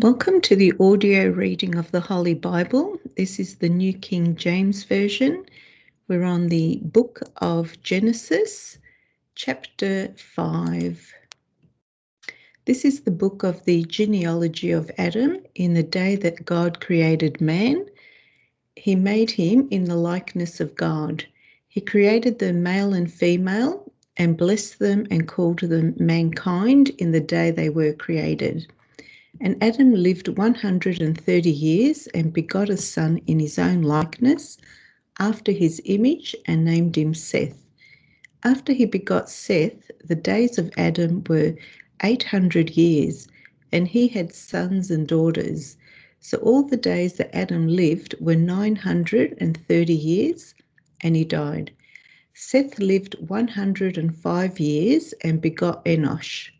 Welcome to the audio reading of the Holy Bible. This is the New King James Version. We're on the book of Genesis, chapter 5. This is the book of the genealogy of Adam. In the day that God created man, he made him in the likeness of God. He created them male and female and blessed them and called them mankind in the day they were created. And Adam lived 130 years and begot a son in his own likeness, after his image, and named him Seth. After he begot Seth, the days of Adam were 800 years, and he had sons and daughters. So all the days that Adam lived were 930 years, and he died. Seth lived 105 years and begot Enosh.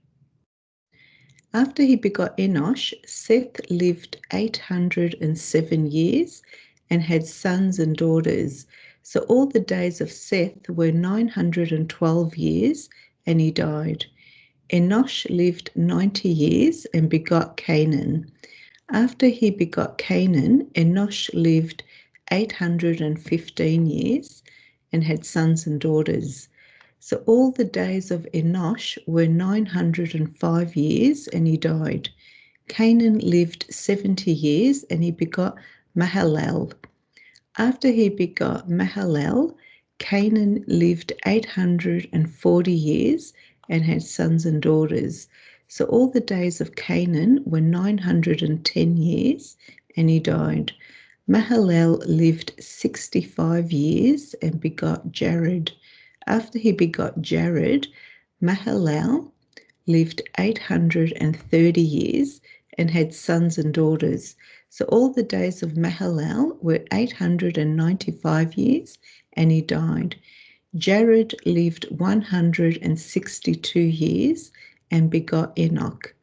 After he begot Enosh, Seth lived 807 years and had sons and daughters. So all the days of Seth were 912 years, and he died. Enosh lived 90 years and begot Canaan. After he begot Canaan, Enosh lived 815 years and had sons and daughters. So all the days of Enosh were 905 years, and he died. Canaan lived 70 years, and he begot Mahalalel. After he begot Mahalalel, Canaan lived 840 years and had sons and daughters. So all the days of Canaan were 910 years, and he died. Mahalalel lived 65 years and begot Jared. After he begot Jared, Mahalalel lived 830 years and had sons and daughters. So all the days of Mahalalel were 895 years, and he died. Jared lived 162 years and begot Enoch.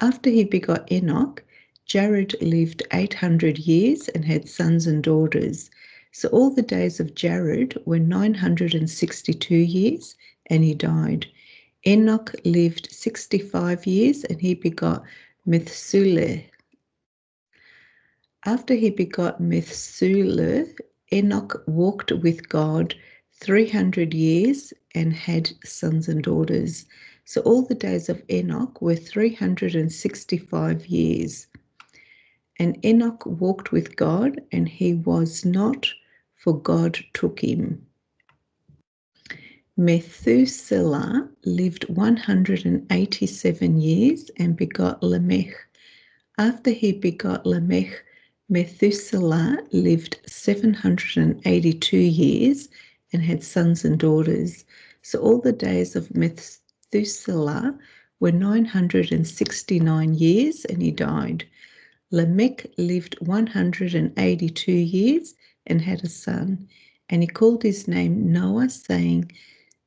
After he begot Enoch, Jared lived 800 years and had sons and daughters. So all the days of Jared were 962 years, and he died. Enoch lived 65 years, and he begot Methuselah. After he begot Methuselah, Enoch walked with God 300 years and had sons and daughters. So all the days of Enoch were 365 years. And Enoch walked with God, and he was not, for God took him. Methuselah lived 187 years and begot Lamech. After he begot Lamech, Methuselah lived 782 years and had sons and daughters. So all the days of Methuselah were 969 years, and he died. Lamech lived 182 years and had a son, and he called his name Noah, saying,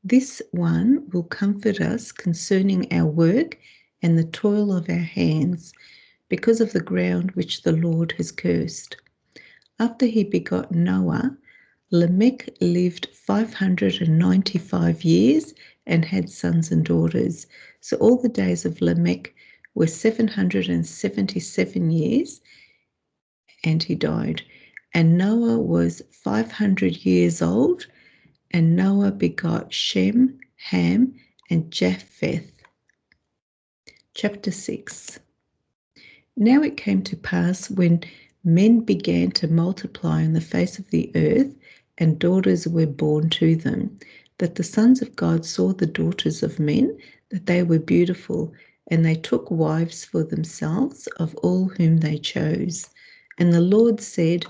"This one will comfort us concerning our work and the toil of our hands, because of the ground which the Lord has cursed." After he begot Noah, Lamech lived 595 years and had sons and daughters. So all the days of Lamech were 777 years, and he died. And Noah was 500 years old, and Noah begot Shem, Ham, and Japheth. Chapter 6. Now it came to pass, when men began to multiply on the face of the earth, and daughters were born to them, that the sons of God saw the daughters of men, that they were beautiful, and they took wives for themselves of all whom they chose. And the Lord said,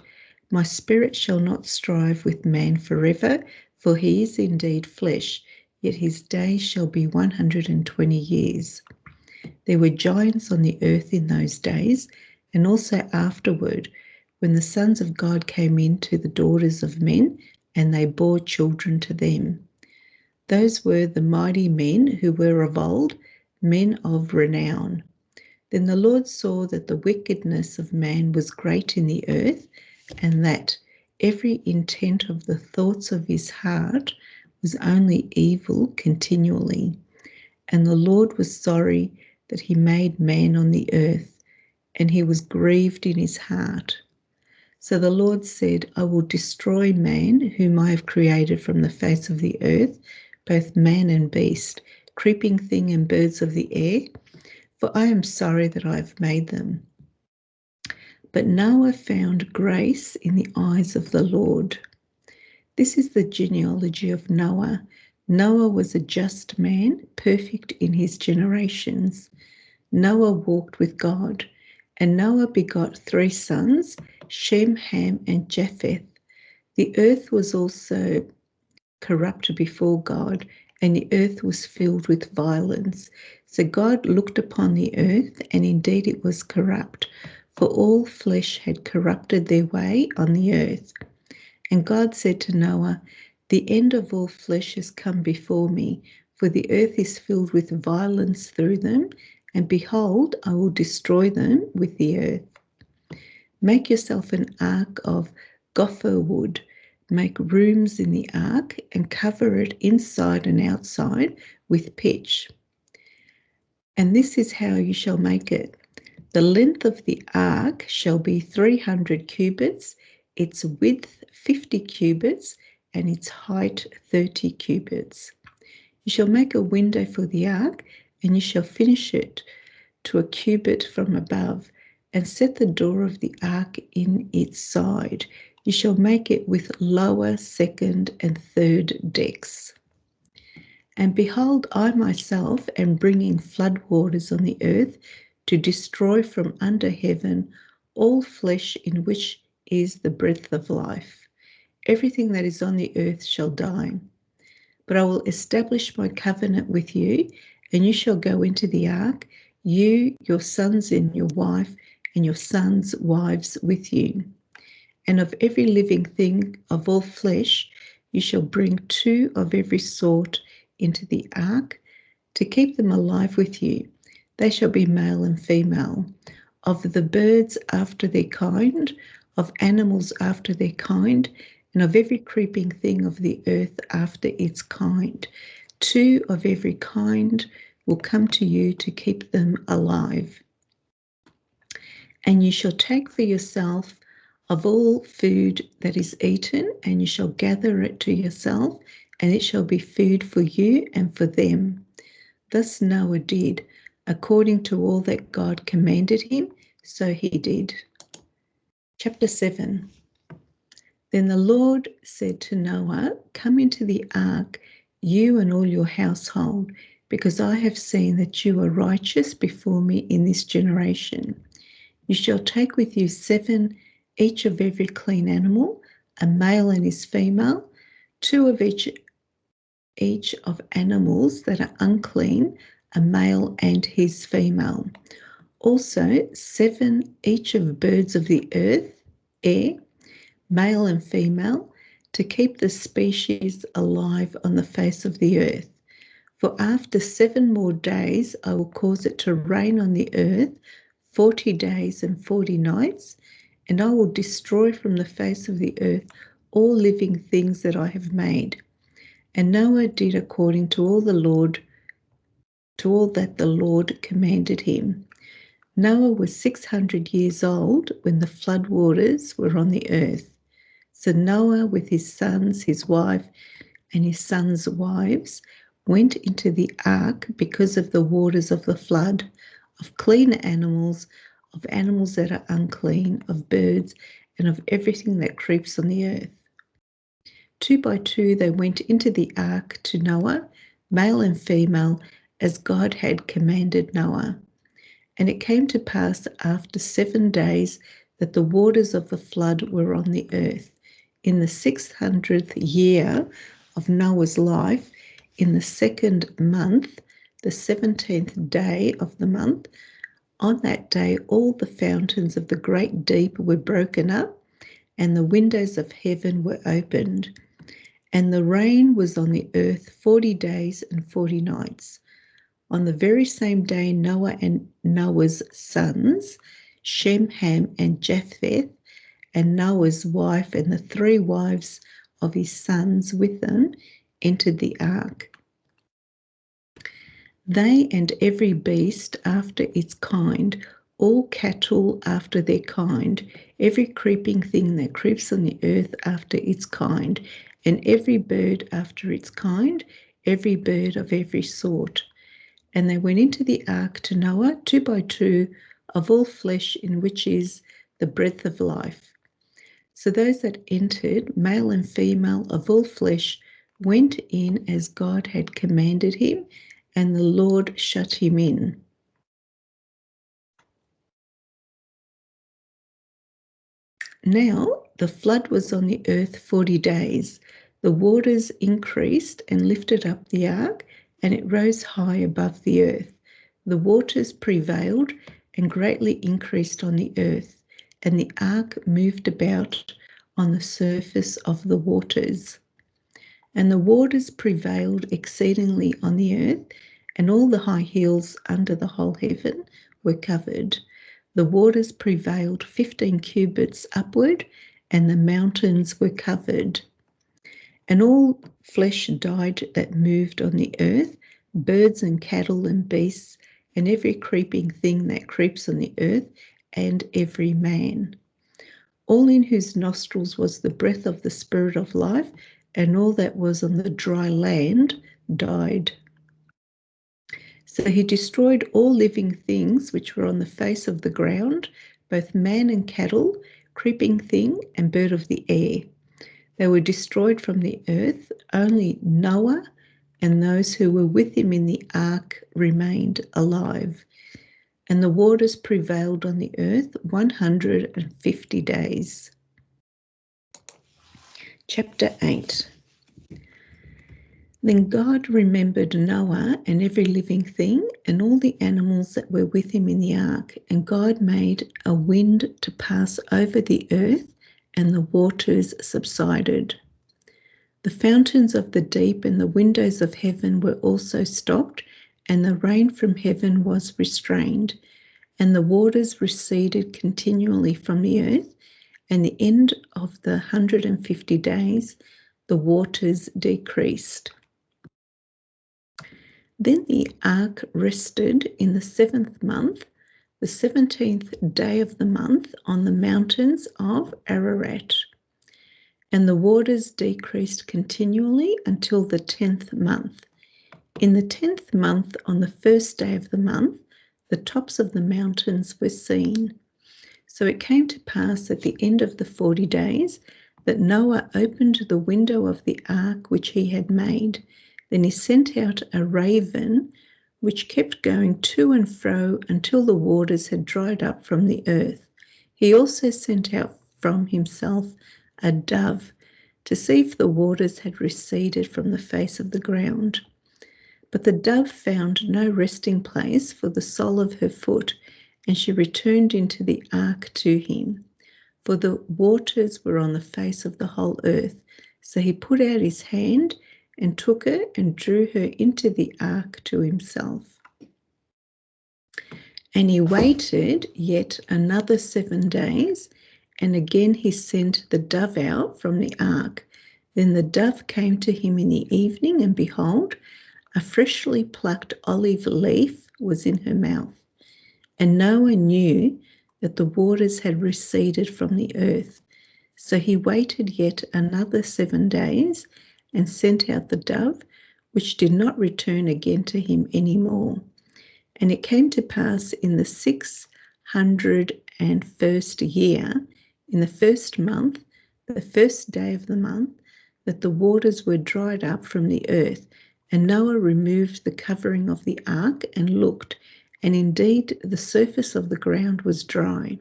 "My spirit shall not strive with man forever, for he is indeed flesh, yet his days shall be 120 years. There were giants on the earth in those days, and also afterward, when the sons of God came in to the daughters of men, and they bore children to them. Those were the mighty men who were of old, men of renown. Then the Lord saw that the wickedness of man was great in the earth, and that every intent of the thoughts of his heart was only evil continually. And the Lord was sorry that he made man on the earth, and he was grieved in his heart. So the Lord said, I will destroy man, whom I have created from the face of the earth, both man and beast, creeping thing and birds of the air, for I am sorry that I have made them. But Noah found grace in the eyes of the Lord. This is the genealogy of Noah. Noah was a just man, perfect in his generations. Noah walked with God, and Noah begot 3 sons, Shem, Ham, and Japheth. The earth was also corrupt before God, and the earth was filled with violence. So God looked upon the earth, and indeed it was corrupt, for all flesh had corrupted their way on the earth. And God said to Noah, the end of all flesh has come before me, for the earth is filled with violence through them, and behold, I will destroy them with the earth. Make yourself an ark of gopher wood. Make rooms in the ark and cover it inside and outside with pitch. And this is how you shall make it. The length of the ark shall be 300 cubits, its width 50 cubits, and its height 30 cubits. You shall make a window for the ark, and you shall finish it to a cubit from above, and set the door of the ark in its side. You shall make it with lower, second, and third decks. And behold, I myself am bringing flood waters on the earth to destroy from under heaven all flesh in which is the breath of life. Everything that is on the earth shall die. But I will establish my covenant with you, and you shall go into the ark, you, your sons and your wife, and your sons' wives with you. And of every living thing of all flesh, you shall bring 2 of every sort into the ark to keep them alive with you. They shall be male and female. Of the birds after their kind, of animals after their kind, and of every creeping thing of the earth after its kind. 2 of every kind will come to you to keep them alive. And you shall take for yourself of all food that is eaten, and you shall gather it to yourself, and it shall be food for you and for them. Thus Noah did, according to all that God commanded him, so he did. Chapter 7. Then the Lord said to Noah, come into the ark, you and all your household, because I have seen that you are righteous before me in this generation. You shall take with you 7, each of every clean animal, a male and his female, 2 of each of animals that are unclean, a male and his female. Also 7 each of birds of the earth, air, male and female, to keep the species alive on the face of the earth. For after 7 more days I will cause it to rain on the earth 40 days and 40 nights, and I will destroy from the face of the earth all living things that I have made. And Noah did according to all that the Lord commanded him. Noah was 600 years old when the flood waters were on the earth. So Noah with his sons, his wife, and his sons' wives went into the ark because of the waters of the flood, of clean animals, of animals that are unclean, of birds, and of everything that creeps on the earth. 2 by 2 they went into the ark to Noah, male and female, as God had commanded Noah. And it came to pass after 7 days that the waters of the flood were on the earth. In the 600th year of Noah's life, in the 2nd month, the 17th day of the month, on that day all the fountains of the great deep were broken up, and the windows of heaven were opened. And the rain was on the earth 40 days and 40 nights. On the very same day, Noah and Noah's sons, Shem, Ham, and Japheth, and Noah's wife and the 3 wives of his sons with them entered the ark. They and every beast after its kind, all cattle after their kind, every creeping thing that creeps on the earth after its kind, and every bird after its kind, every bird of every sort. And they went into the ark to Noah, 2 by 2, of all flesh, in which is the breath of life. So those that entered, male and female of all flesh, went in as God had commanded him, and the Lord shut him in. Now the flood was on the earth 40 days. The waters increased and lifted up the ark, and it rose high above the earth. The waters prevailed and greatly increased on the earth, and the ark moved about on the surface of the waters. And the waters prevailed exceedingly on the earth, and all the high hills under the whole heaven were covered. The waters prevailed 15 cubits upward, and the mountains were covered. And all flesh died that moved on the earth, birds and cattle and beasts, and every creeping thing that creeps on the earth, and every man. All in whose nostrils was the breath of the Spirit of life, and all that was on the dry land died. So he destroyed all living things which were on the face of the ground, both man and cattle, creeping thing and bird of the air. They were destroyed from the earth. Only Noah and those who were with him in the ark remained alive. And the waters prevailed on the earth 150 days. Chapter 8. Then God remembered Noah and every living thing and all the animals that were with him in the ark. And God made a wind to pass over the earth, and the waters subsided. The fountains of the deep and the windows of heaven were also stopped, and the rain from heaven was restrained. And the waters receded continually from the earth, and the end of the 150 days, the waters decreased. Then the ark rested in the 7th month, the 17th day of the month, on the mountains of Ararat. And the waters decreased continually until the 10th month. In the 10th month, on the 1st day of the month, the tops of the mountains were seen. So it came to pass at the end of the 40 days that Noah opened the window of the ark which he had made. Then he sent out a raven, which kept going to and fro until the waters had dried up from the earth. He also sent out from himself a dove to see if the waters had receded from the face of the ground. But the dove found no resting place for the sole of her foot, and she returned into the ark to him. For the waters were on the face of the whole earth. So he put out his hand and took her and drew her into the ark to himself. And he waited yet another 7 days, and again he sent the dove out from the ark. Then the dove came to him in the evening, and behold, a freshly plucked olive leaf was in her mouth. And Noah knew that the waters had receded from the earth. So he waited yet another 7 days and sent out the dove, which did not return again to him any more. And it came to pass in the 601st year, in the 1st month, the 1st day of the month, that the waters were dried up from the earth. And Noah removed the covering of the ark and looked, and indeed the surface of the ground was dry.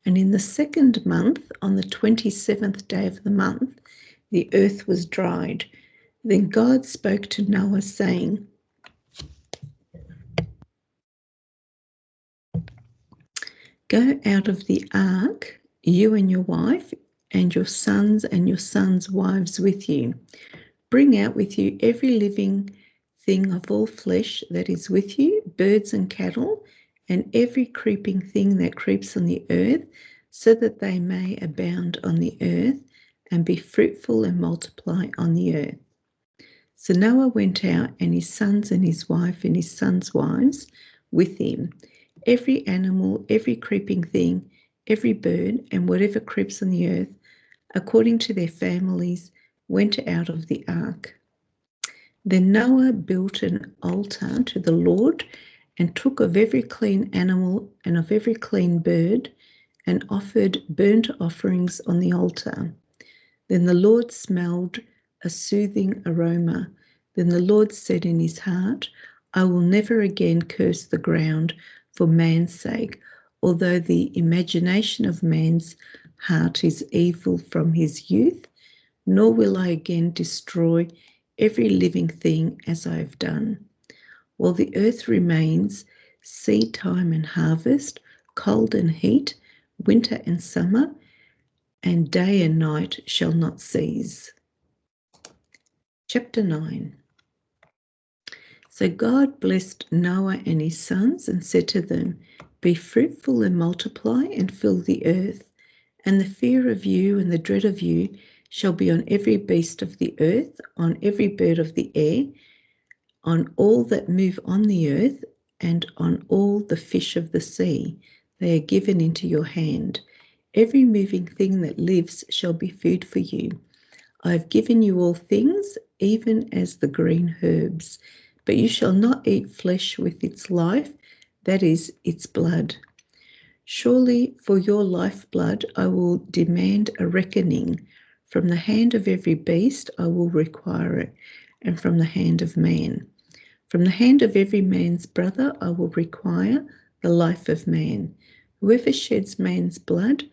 And in the 2nd month, on the 27th day of the month, the earth was dried. Then God spoke to Noah, saying, Go out of the ark, you and your wife, and your sons wives with you. Bring out with you every living thing of all flesh that is with you, birds and cattle, and every creeping thing that creeps on the earth, so that they may abound on the earth and be fruitful and multiply on the earth. So Noah went out, and his sons and his wife and his sons' wives with him, every animal, every creeping thing, every bird, and whatever creeps on the earth, according to their families, went out of the ark. Then Noah built an altar to the Lord and took of every clean animal and of every clean bird and offered burnt offerings on the altar. Then the Lord smelled a soothing aroma. Then the Lord said in his heart, I will never again curse the ground for man's sake, although the imagination of man's heart is evil from his youth, nor will I again destroy every living thing as I have done. While the earth remains, seed time and harvest, cold and heat, winter and summer, and day and night shall not cease. Chapter 9. So God blessed Noah and his sons and said to them, Be fruitful and multiply and fill the earth, and the fear of you and the dread of you shall be on every beast of the earth, on every bird of the air, on all that move on the earth, and on all the fish of the sea. They are given into your hand. Every moving thing that lives shall be food for you. I have given you all things, even as the green herbs, but you shall not eat flesh with its life, that is, its blood. Surely for your lifeblood I will demand a reckoning. From the hand of every beast I will require it, and from the hand of man. From the hand of every man's brother I will require the life of man. Whoever sheds man's blood,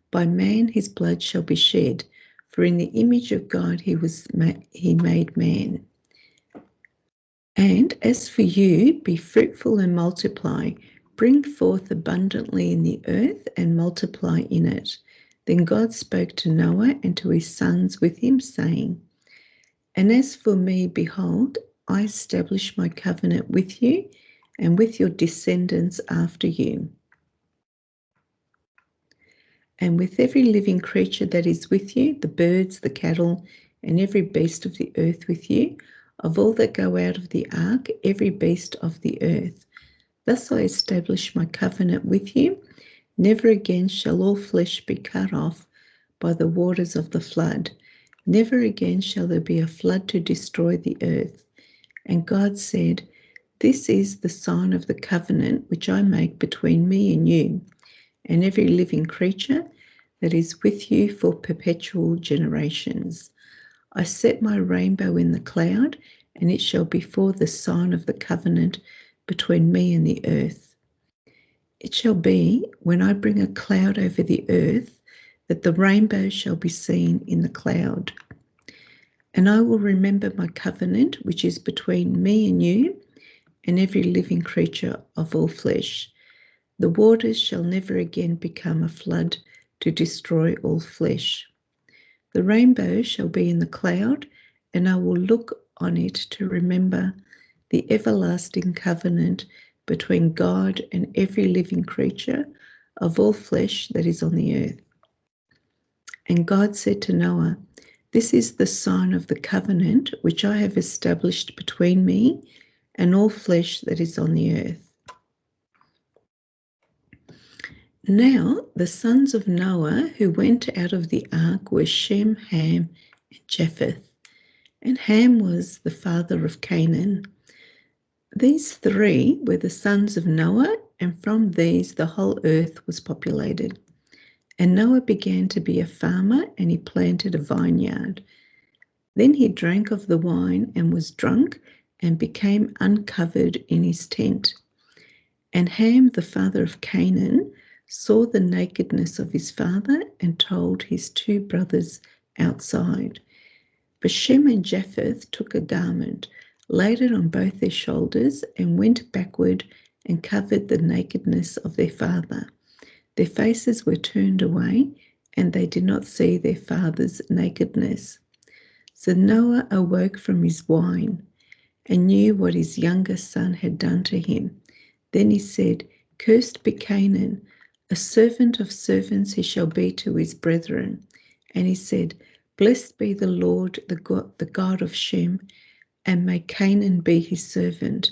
by man his blood shall be shed, for in the image of God he made man. And as for you, be fruitful and multiply, bring forth abundantly in the earth and multiply in it. Then God spoke to Noah and to his sons with him, saying, And as for me, behold, I establish my covenant with you and with your descendants after you, and with every living creature that is with you, the birds, the cattle, and every beast of the earth with you, of all that go out of the ark, every beast of the earth. Thus I establish my covenant with you. Never again shall all flesh be cut off by the waters of the flood. Never again shall there be a flood to destroy the earth. And God said, This is the sign of the covenant which I make between me and you, and every living creature that is with you for perpetual generations. I set my rainbow in the cloud, and it shall be for the sign of the covenant between me and the earth. It shall be, when I bring a cloud over the earth, that the rainbow shall be seen in the cloud. And I will remember my covenant, which is between me and you, and every living creature of all flesh. The waters shall never again become a flood to destroy all flesh. The rainbow shall be in the cloud, and I will look on it to remember the everlasting covenant between God and every living creature of all flesh that is on the earth. And God said to Noah, This is the sign of the covenant which I have established between me and all flesh that is on the earth. Now the sons of Noah who went out of the ark were Shem, Ham, and Japheth. And Ham was the father of Canaan. These three were the sons of Noah, and from these the whole earth was populated. And Noah began to be a farmer, and he planted a vineyard. Then he drank of the wine and was drunk, and became uncovered in his tent. And Ham, the father of Canaan, saw the nakedness of his father and told his two brothers outside. But Shem and Japheth took a garment, laid it on both their shoulders, and went backward and covered the nakedness of their father. Their faces were turned away, and they did not see their father's nakedness. So Noah awoke from his wine and knew what his younger son had done to him. Then he said, Cursed be Canaan, a servant of servants he shall be to his brethren. And he said, Blessed be the Lord, the God of Shem, and may Canaan be his servant.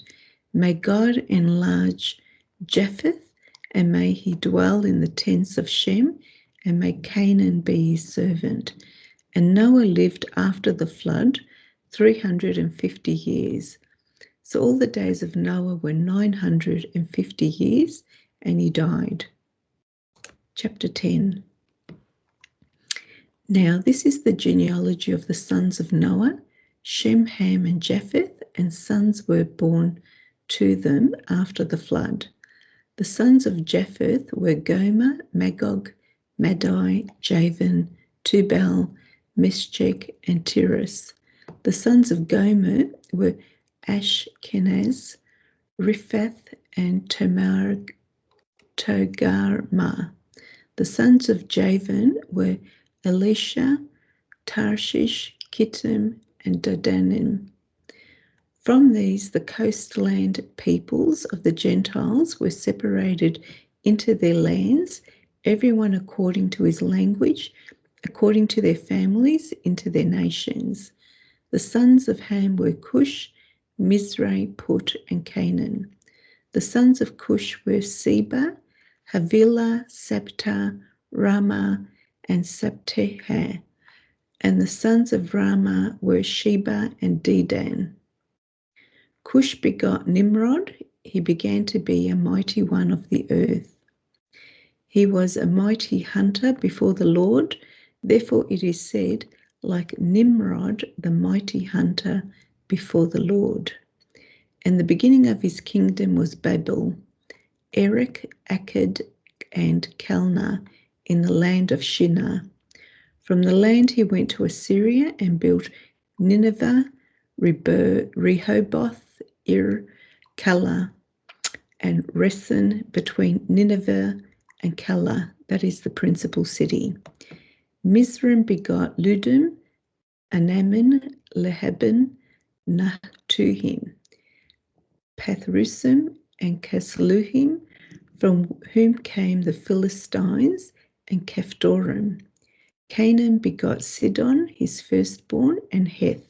May God enlarge Japheth and may he dwell in the tents of Shem, and may Canaan be his servant. And Noah lived after the flood 350 years. So all the days of Noah were 950 years, and he died. Chapter 10. Now this is the genealogy of the sons of Noah, Shem, Ham, and Japheth, and sons were born to them after the flood. The sons of Japheth were Gomer, Magog, Madai, Javan, Tubal, Meshech, and Tiras. The sons of Gomer were Ashkenaz, Riphath, and Togarmah. The sons of Javan were Elisha, Tarshish, Kittim, and Dadanim. From these, the coastland peoples of the Gentiles were separated into their lands, everyone according to his language, according to their families, into their nations. The sons of Ham were Cush, Mizraim, Put, and Canaan. The sons of Cush were Seba, Havilah, Sabta, Ramah, and Sabtehah. And the sons of Ramah were Sheba and Dedan. Cush begot Nimrod. He began to be a mighty one of the earth. He was a mighty hunter before the Lord. Therefore it is said, like Nimrod, the mighty hunter before the Lord. And the beginning of his kingdom was Babel, Erech, Akkad, and Calneh in the land of Shinar. From the land he went to Assyria and built Nineveh, Rehoboth, Calah, and Resen between Nineveh and Calah, that is the principal city. Mizraim begot Ludim, Anamin, Lehaban, Nahtuhim, Pathrusim, and Casluhim, from whom came the Philistines and Caphtorim. Canaan begot Sidon, his firstborn, and Heth,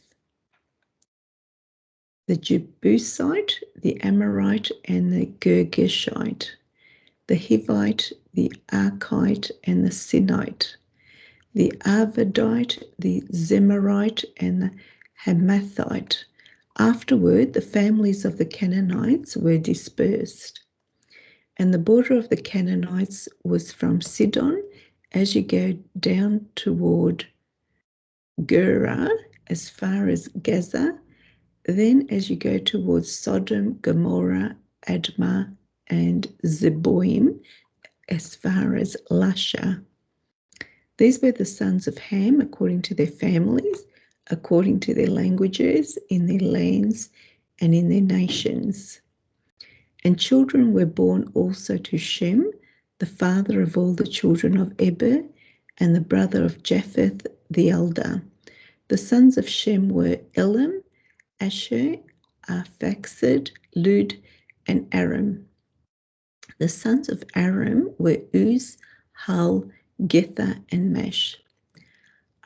the Jebusite, the Amorite, and the Girgashite, the Hivite, the Arkite, and the Sinite, the Arvadite, the Zemarite, and the Hamathite. Afterward, the families of the Canaanites were dispersed. And the border of the Canaanites was from Sidon as you go down toward Gerar as far as Gaza, then as you go towards Sodom, Gomorrah, Admah, and Zeboim as far as Lasha. These were the sons of Ham according to their families, according to their languages, in their lands, and in their nations. And children were born also to Shem, the father of all the children of Eber, and the brother of Japheth the elder. The sons of Shem were Elam, Asher, Arphaxad, Lud, and Aram. The sons of Aram were Uz, Hul, Gether, and Mash.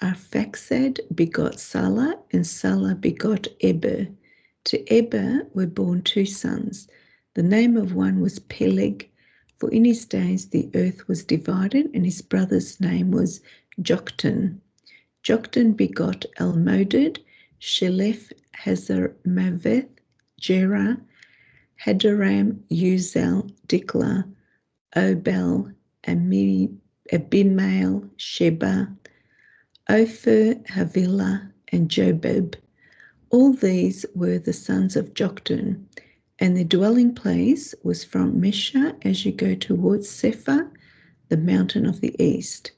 Arphaxad begot Salah, and Salah begot Eber. To Eber were born two sons. The name of one was Peleg, for in his days the earth was divided, and his brother's name was Joktan. Joktan begot Almodad, Shelef, Hazarmaveth, Jerah, Hadaram, Uzal, Diklah, Obal, Abimael, Sheba, Ophir, Havilah, and Jobab. All these were the sons of Joktan, and their dwelling place was from Mesha as you go towards Sephar, the mountain of the east.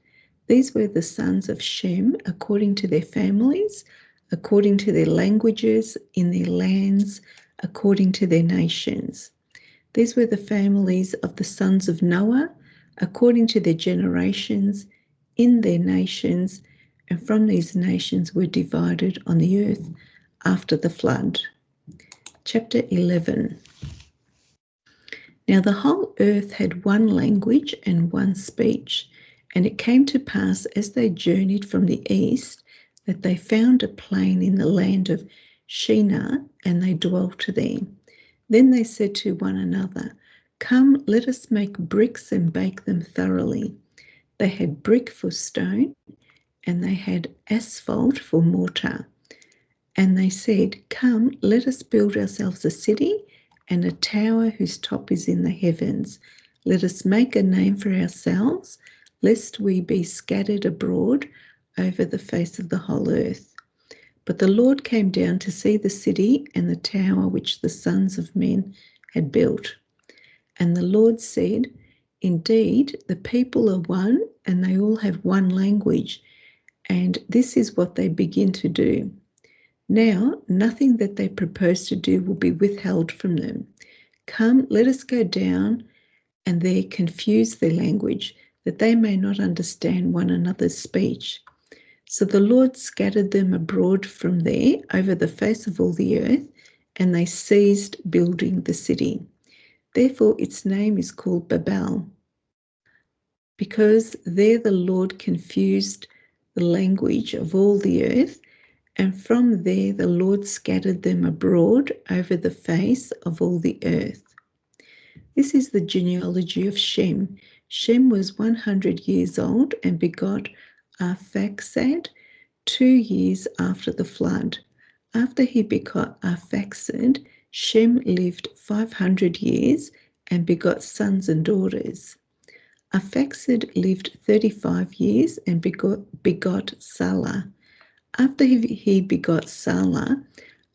These were the sons of Shem according to their families, according to their languages, in their lands, according to their nations. These were the families of the sons of Noah, according to their generations, in their nations, and from these nations were divided on the earth after the flood. Chapter 11. Now the whole earth had one language and one speech, and it came to pass as they journeyed from the east that they found a plain in the land of Shinar, and they dwelt there. Then they said to one another, "Come, let us make bricks and bake them thoroughly." They had brick for stone, and they had asphalt for mortar. And they said, "Come, let us build ourselves a city and a tower whose top is in the heavens. Let us make a name for ourselves, lest we be scattered abroad over the face of the whole earth." But the Lord came down to see the city and the tower which the sons of men had built. And the Lord said, "Indeed, the people are one, and they all have one language, and this is what they begin to do. Now, nothing that they propose to do will be withheld from them. Come, let us go down and there confuse their language, that they may not understand one another's speech." So the Lord scattered them abroad from there over the face of all the earth, and they ceased building the city. Therefore its name is called Babel, because there the Lord confused the language of all the earth, and from there the Lord scattered them abroad over the face of all the earth. This is the genealogy of Shem. Shem was 100 years old and begot Arphaxad 2 years after the flood. After he begot Arphaxad, Shem lived 500 years and begot sons and daughters. Arphaxad lived 35 years and begot Salah. After he begot Salah,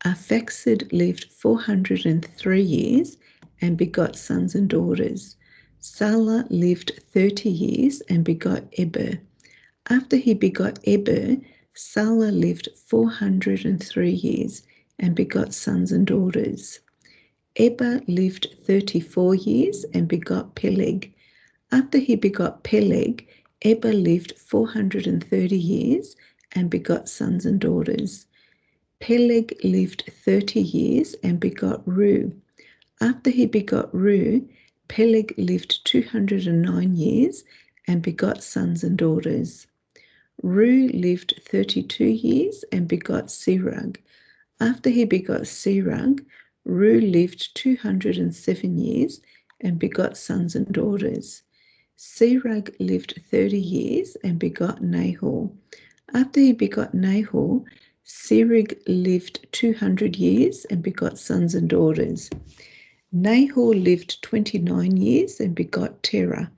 Arphaxad lived 403 years and begot sons and daughters. Salah lived 30 years and begot Eber. After he begot Eber, Salah lived 403 years and begot sons and daughters. Eber lived 34 years and begot Peleg. After he begot Peleg, Eber lived 430 years and begot sons and daughters. Peleg lived 30 years and begot Ru. After he begot Ru, Peleg lived 209 years and begot sons and daughters. Ru lived 32 years and begot Serug. After he begot Serug, Ru lived 207 years and begot sons and daughters. Serug lived 30 years and begot Nahor. After he begot Nahor, Serug lived 200 years and begot sons and daughters. Nahor lived 29 years and begot Terah.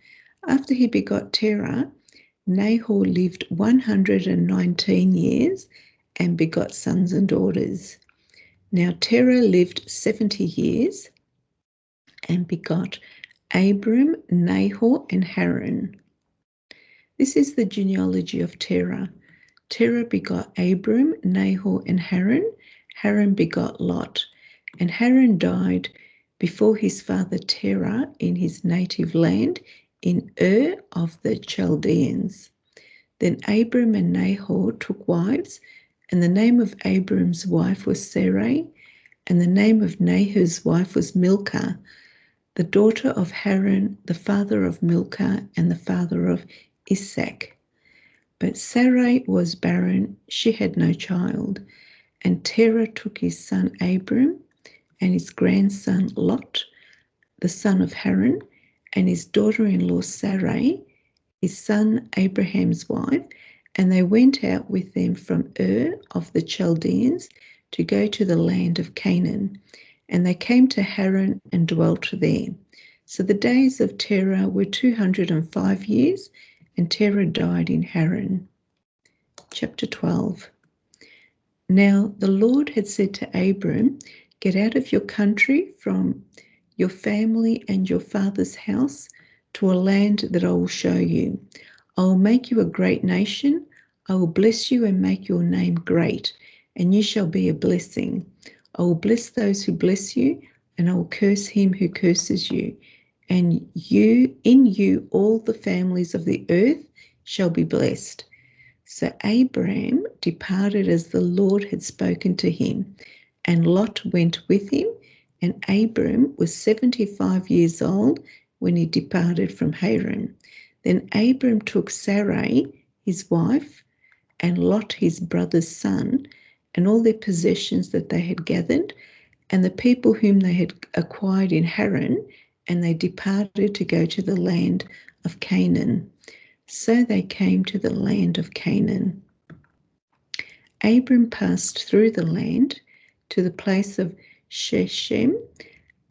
After he begot Terah, Nahor lived 119 years and begot sons and daughters. Now Terah lived 70 years and begot Abram, Nahor, and Haran. This is the genealogy of Terah. Terah begot Abram, Nahor, and Haran. Haran begot Lot. And Haran died before his father Terah in his native land in Ur of the Chaldeans. Then Abram and Nahor took wives, and the name of Abram's wife was Sarai, and the name of Nahor's wife was Milcah, the daughter of Haran, the father of Milcah and the father of Isaac. But Sarai was barren, she had no child. And Terah took his son Abram and his grandson Lot, the son of Haran, and his daughter-in-law Sarai, his son Abraham's wife, and they went out with them from Ur of the Chaldeans to go to the land of Canaan. And they came to Haran and dwelt there. So the days of Terah were 205 years, and Terah died in Haran. Chapter 12. Now the Lord had said to Abram, "Get out of your country, from your family and your father's house, to a land that I will show you. I will make you a great nation. I will bless you and make your name great, and you shall be a blessing. I will bless those who bless you, and I will curse him who curses you. And in you all the families of the earth shall be blessed." So Abram departed as the Lord had spoken to him, and Lot went with him, and Abram was 75 years old when he departed from Haran. Then Abram took Sarai, his wife, and Lot, his brother's son, and all their possessions that they had gathered, and the people whom they had acquired in Haran, and they departed to go to the land of Canaan. So they came to the land of Canaan. Abram passed through the land to the place of Shechem,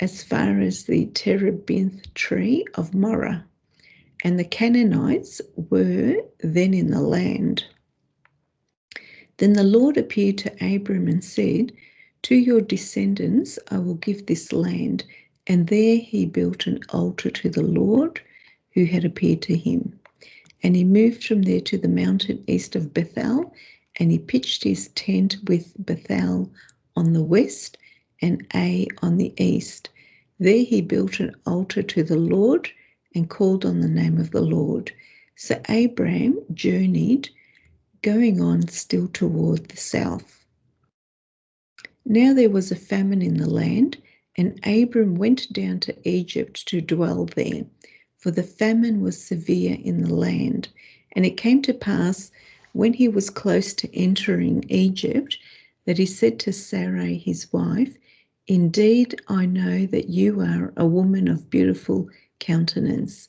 as far as the terebinth tree of Morah, and the Canaanites were then in the land. Then the Lord appeared to Abram and said, "To your descendants I will give this land." And there he built an altar to the Lord who had appeared to him. And he moved from there to the mountain east of Bethel, and he pitched his tent with Bethel on the west and Ai on the east. There he built an altar to the Lord and called on the name of the Lord. So Abram journeyed, going on still toward the south. Now there was a famine in the land, and Abram went down to Egypt to dwell there, for the famine was severe in the land. And it came to pass, when he was close to entering Egypt, that he said to Sarai his wife, "Indeed, I know that you are a woman of beautiful countenance.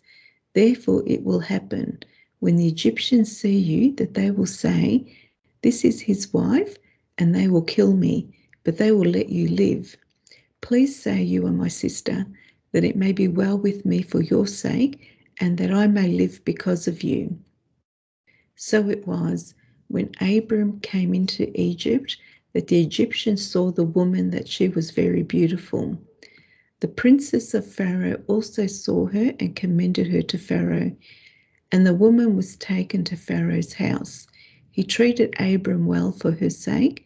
Therefore it will happen, when the Egyptians see you, that they will say, 'This is his wife,' and they will kill me, but they will let you live. Please say you are my sister, that it may be well with me for your sake, and that I may live because of you." So it was, when Abram came into Egypt, that the Egyptians saw the woman, that she was very beautiful. The princess of Pharaoh also saw her and commended her to Pharaoh. And the woman was taken to Pharaoh's house. He treated Abram well for her sake.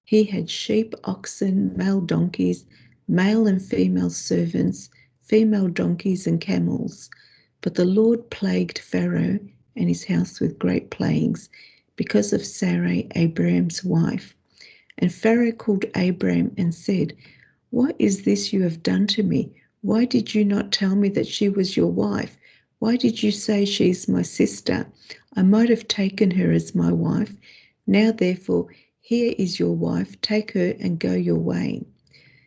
He had sheep, oxen, male donkeys, male and female servants, female donkeys and camels. But the Lord plagued Pharaoh and his house with great plagues because of Sarai, Abram's wife. And Pharaoh called Abram and said, "What is this you have done to me? Why did you not tell me that she was your wife? Why did you say she is my sister? I might have taken her as my wife. Now therefore, here is your wife, take her and go your way."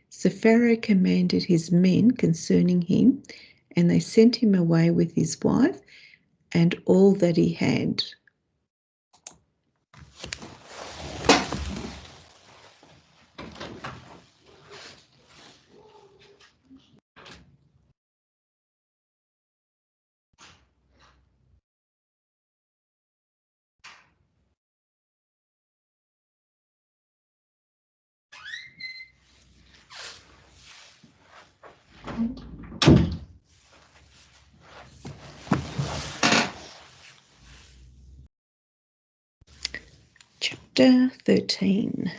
So Pharaoh commanded his men concerning him, and they sent him away with his wife and all that he had. Chapter 13.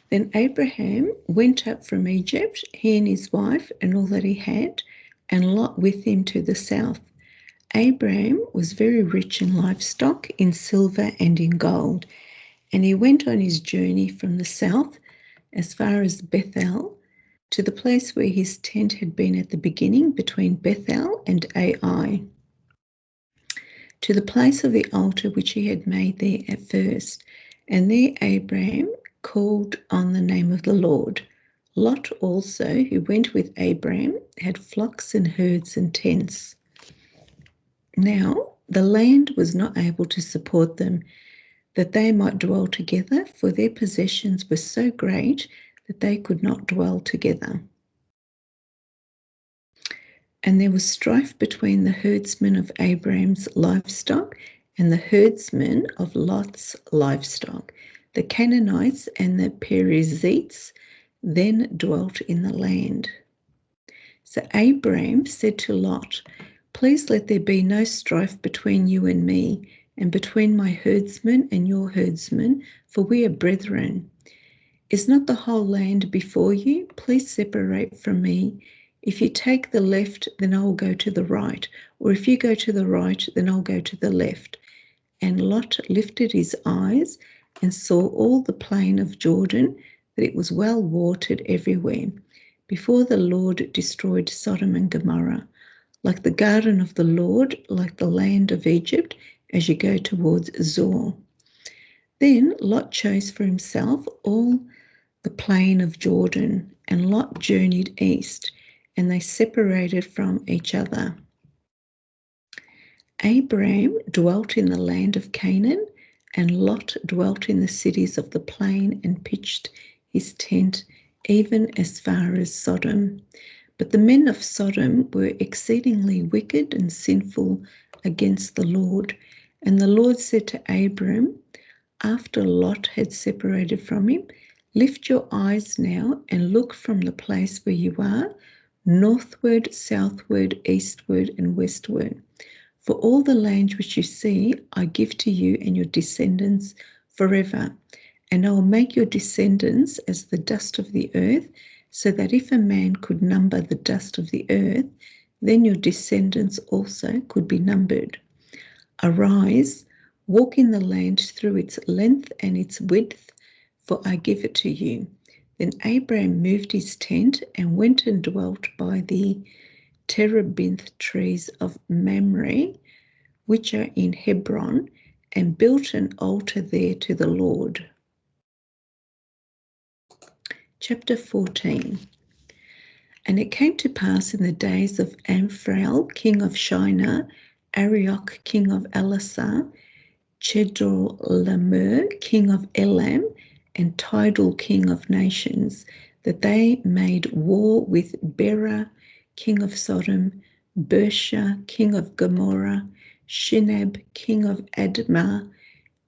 Then Abraham went up from Egypt, he and his wife and all that he had, and Lot with him to the south. Abraham was very rich in livestock, in silver and in gold, and he went on his journey from the south as far as Bethel, to the place where his tent had been at the beginning, between Bethel and Ai, to the place of the altar which he had made there at first. And there Abraham called on the name of the Lord. Lot also, who went with Abraham, had flocks and herds and tents. Now the land was not able to support them, that they might dwell together, for their possessions were so great that they could not dwell together. And there was strife between the herdsmen of Abraham's livestock and the herdsmen of Lot's livestock. The Canaanites and the Perizzites then dwelt in the land. So Abraham said to Lot, "Please let there be no strife between you and me, and between my herdsmen and your herdsmen, for we are brethren. Is not the whole land before you? Please separate from me. If you take the left, then I will go to the right, or if you go to the right, then I'll go to the left." And Lot lifted his eyes and saw all the plain of Jordan, that it was well watered everywhere, before the Lord destroyed Sodom and Gomorrah, like the garden of the Lord, like the land of Egypt, as you go towards Zoar. Then Lot chose for himself all the plain of Jordan, and Lot journeyed east, and they separated from each other. Abraham dwelt in the land of Canaan, and Lot dwelt in the cities of the plain and pitched his tent even as far as Sodom. But the men of Sodom were exceedingly wicked and sinful against the Lord. And the Lord said to Abram, after Lot had separated from him, lift your eyes now and look from the place where you are, northward, southward, eastward, and westward. For all the land which you see, I give to you and your descendants forever. And I will make your descendants as the dust of the earth, so that if a man could number the dust of the earth, then your descendants also could be numbered. Arise, walk in the land through its length and its width, for I give it to you. Then Abraham moved his tent and went and dwelt by the terebinth trees of Mamre, which are in Hebron, and built an altar there to the Lord. Chapter 14. And it came to pass in the days of Amphrael, king of Shinar, Arioch, king of Elasar, Chedorlaomer, king of Elam, and Tidal, king of nations, that they made war with Bera, king of Sodom, Bersha, king of Gomorrah, Shinab, king of Admah,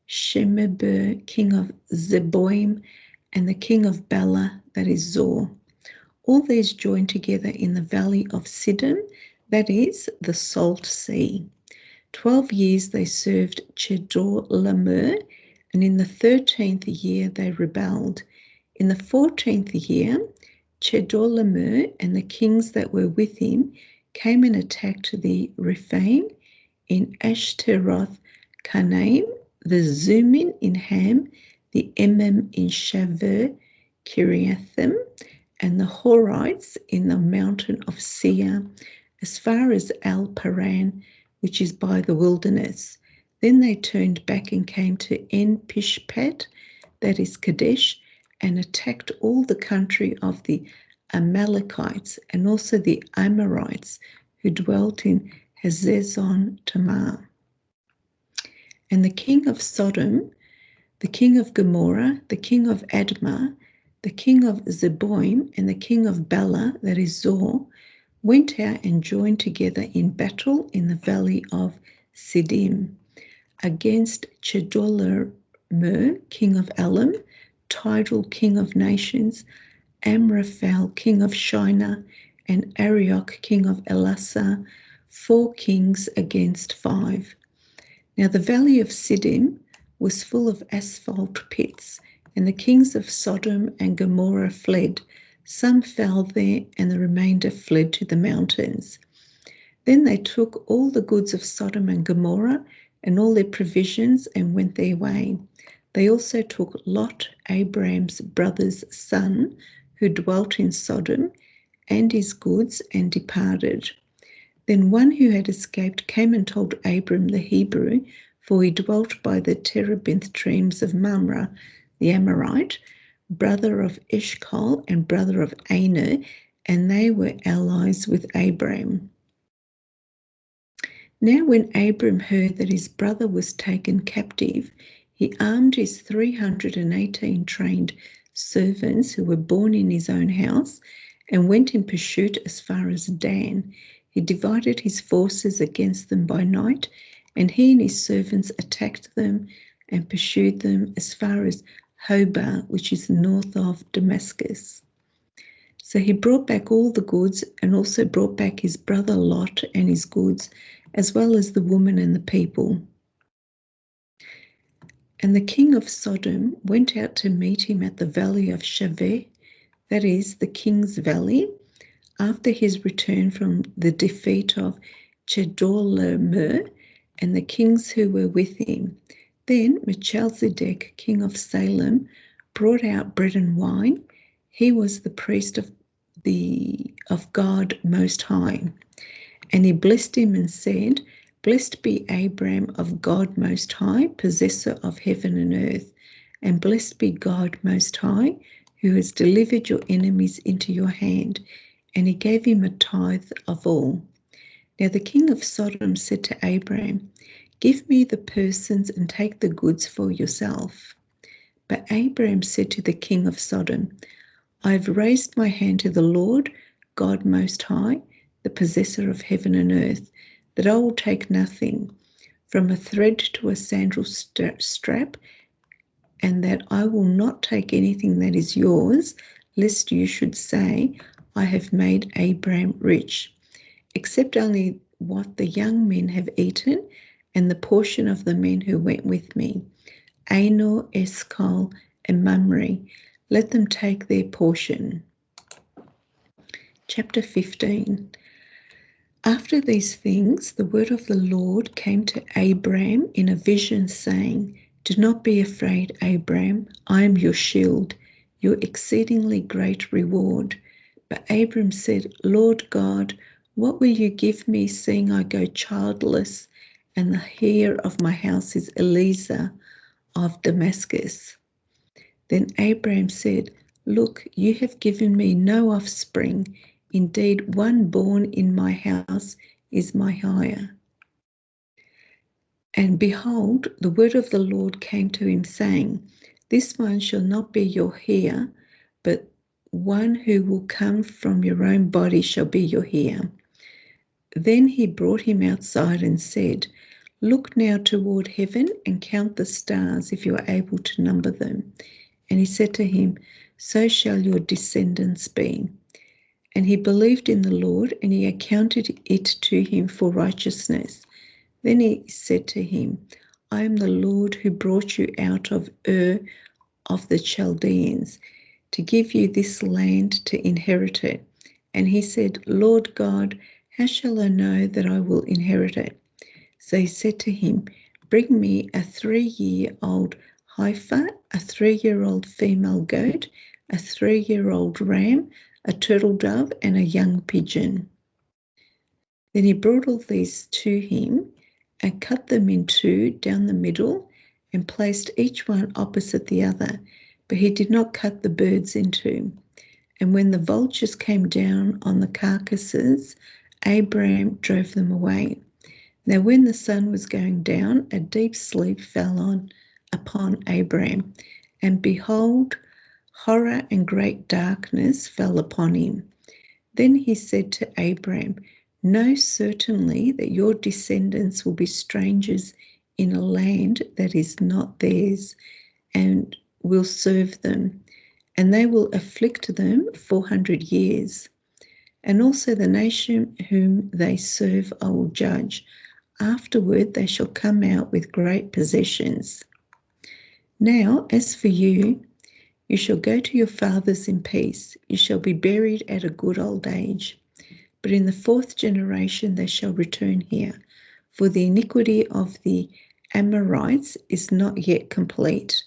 Shemeber, king of Zeboim, and the king of Bela, that is Zor. All these joined together in the valley of Siddim, that is, the Salt Sea. 12 years they served Chedorlaomer, and in the 13th year they rebelled. In the 14th year, Chedorlaomer and the kings that were with him came and attacked the Rephaim in Ashtaroth Karnaim, the Zumin in Ham, the Emim in Shaver Kiriathim, and the Horites in the mountain of Seir, as far as Al-Paran, which is by the wilderness. Then they turned back and came to En-Pishpat, that is Kadesh, and attacked all the country of the Amalekites and also the Amorites who dwelt in Hazezon Tamar. And the king of Sodom, the king of Gomorrah, the king of Admah, the king of Zeboim, and the king of Bela, that is Zor, went out and joined together in battle in the valley of Siddim against Chedorlaomer, king of Elam, Tidal, king of nations, Amraphel, king of Shinar, and Arioch, king of Elasar, 4 kings against 5. Now the valley of Siddim was full of asphalt pits, and the kings of Sodom and Gomorrah fled. Some fell there, and the remainder fled to the mountains. Then they took all the goods of Sodom and Gomorrah and all their provisions and went their way. They also took Lot, Abraham's brother's son, who dwelt in Sodom, and his goods, and departed. Then one who had escaped came and told Abram the Hebrew, for he dwelt by the terebinth trees of Mamre, the Amorite, brother of Eshcol and brother of Aner, and they were allies with Abram. Now when Abram heard that his brother was taken captive, he armed his 318 trained servants who were born in his own house and went in pursuit as far as Dan. He divided his forces against them by night, and he and his servants attacked them and pursued them as far as Hobah, which is north of Damascus. So he brought back all the goods and also brought back his brother Lot and his goods, as well as the woman and the people. And the king of Sodom went out to meet him at the valley of Shaveh, that is, the king's valley, after his return from the defeat of Chedorlaomer and the kings who were with him. Then Melchizedek, king of Salem, brought out bread and wine. He was the priest of God Most High. And he blessed him and said, Blessed be Abram of God Most High, possessor of heaven and earth, and blessed be God Most High, who has delivered your enemies into your hand. and he gave him a tithe of all. Now the king of Sodom said to Abraham, "Give me the persons and take the goods for yourself." But Abraham said to the king of Sodom, "I have raised my hand to the Lord, God Most High, the possessor of heaven and earth, that I will take nothing, from a thread to a sandal strap, and that I will not take anything that is yours, lest you should say, I have made Abraham rich, except only what the young men have eaten, and the portion of the men who went with me, Anor, Eshcol, and Mamre. Let them take their portion." Chapter 15. After these things, the word of the Lord came to Abram in a vision, saying, "Do not be afraid, Abram. I am your shield, your exceedingly great reward." But Abram said, "Lord God, what will you give me, seeing I go childless, and the heir of my house is Eliezer of Damascus?" Then Abraham said, "Look, you have given me no offspring. Indeed, one born in my house is my heir." And behold, the word of the Lord came to him, saying, "This one shall not be your heir, but one who will come from your own body shall be your heir." Then he brought him outside and said, "Look now toward heaven and count the stars, if you are able to number them." And he said to him, "So shall your descendants be." And he believed in the Lord, and he accounted it to him for righteousness. Then he said to him, "I am the Lord who brought you out of Ur of the Chaldeans, to give you this land to inherit it." And he said, "Lord God, how shall I know that I will inherit it?" So he said to him, "Bring me a 3-year-old heifer, a 3-year-old female goat, a 3-year-old ram, a turtle dove, and a young pigeon." Then he brought all these to him and cut them in two down the middle and placed each one opposite the other, but he did not cut the birds in two. And when the vultures came down on the carcasses, Abraham drove them away. Now when the sun was going down, a deep sleep fell upon Abraham, and behold, horror and great darkness fell upon him. Then he said to Abraham, "Know certainly that your descendants will be strangers in a land that is not theirs, and will serve them, and they will afflict them 400 years. And also the nation whom they serve I will judge. Afterward they shall come out with great possessions. Now, as for you, you shall go to your fathers in peace. You shall be buried at a good old age. But in the 4th generation they shall return here, for the iniquity of the Amorites is not yet complete."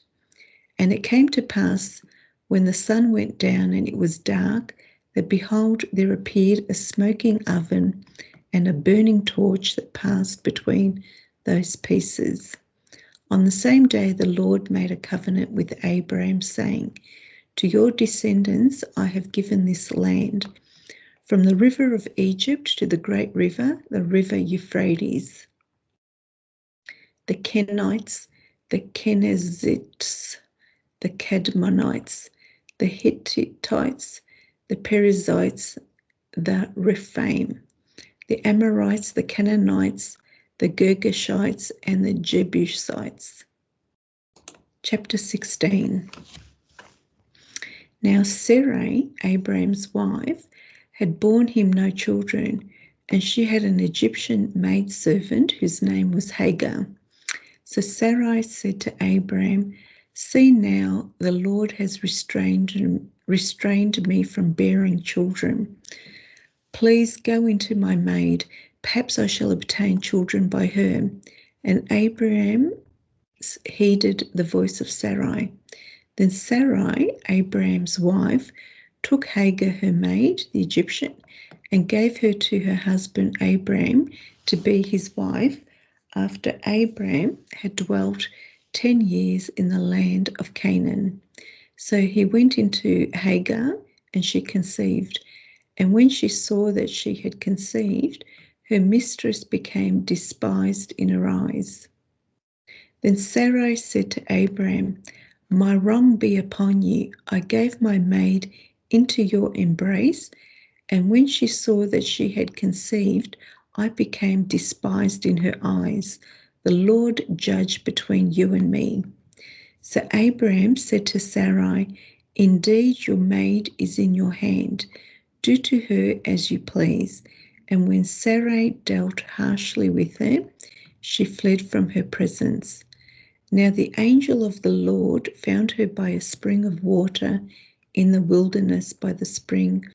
And it came to pass, when the sun went down and it was dark, that behold, there appeared a smoking oven and a burning torch that passed between those pieces. On the same day the Lord made a covenant with Abraham, saying, "To your descendants I have given this land, from the river of Egypt to the great river, the river Euphrates, the Kenites, the Kenizzites, the Cadmonites, the Hittites, the Perizzites, the Rephaim, the Amorites, the Canaanites, the Girgashites, and the Jebusites." Chapter 16. Now Sarai, Abraham's wife, had borne him no children, and she had an Egyptian maidservant whose name was Hagar. So Sarai said to Abraham, "See now, the Lord has restrained me from bearing children. Please go into my maid. Perhaps I shall obtain children by her." And Abraham heeded the voice of Sarai. Then Sarai, Abraham's wife, took Hagar her maid, the Egyptian, and gave her to her husband Abraham to be his wife, after Abraham had dwelt 10 years in the land of Canaan. So he went into Hagar, and she conceived. And when she saw that she had conceived, her mistress became despised in her eyes. Then Sarai said to Abraham, "My wrong be upon you. I gave my maid into your embrace, and when she saw that she had conceived, I became despised in her eyes. The Lord judge between you and me." So Abraham said to Sarai, "Indeed, your maid is in your hand. Do to her as you please." And when Sarai dealt harshly with her, she fled from her presence. Now the angel of the Lord found her by a spring of water in the wilderness by the spring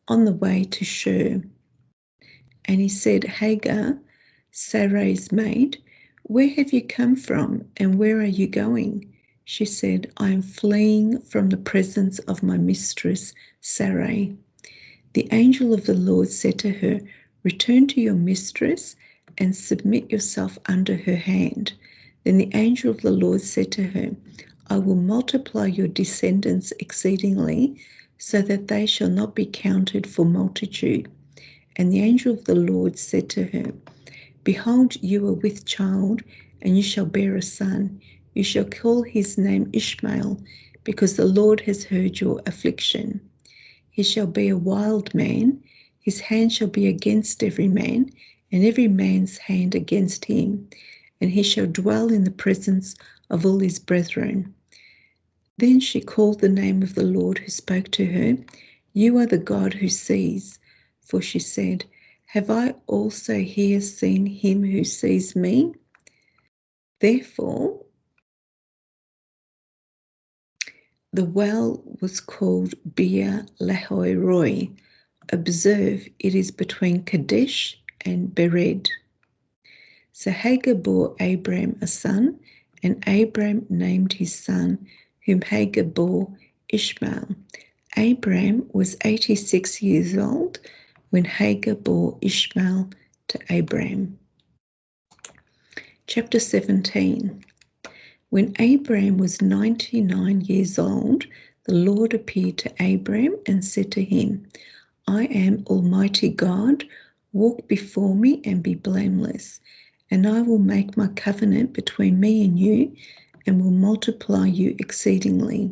on the way to Shur. And he said, "Hagar, Sarai's maid, where have you come from and where are you going?" She said, "I am fleeing from the presence of my mistress Sarai." The angel of the Lord said to her, "Return to your mistress and submit yourself under her hand." Then the angel of the Lord said to her, "I will multiply your descendants exceedingly, so that they shall not be counted for multitude." And the angel of the Lord said to her, "Behold, you are with child, and you shall bear a son. You shall call his name Ishmael, because the Lord has heard your affliction. He shall be a wild man. His hand shall be against every man, and every man's hand against him. And he shall dwell in the presence of all his brethren." Then she called the name of the Lord who spoke to her, "You are the God who sees." For she said, "Have I also here seen him who sees me?" Therefore, the well was called Beer Lahai Roi. Observe, it is between Kadesh and Bered. So Hagar bore Abram a son, and Abram named his son, whom Hagar bore, Ishmael. Abram was 86 years old when Hagar bore Ishmael to Abram. Chapter 17. When Abram was 99 years old, the Lord appeared to Abram and said to him, "I am Almighty God. Walk before me and be blameless, and I will make my covenant between me and you, and will multiply you exceedingly."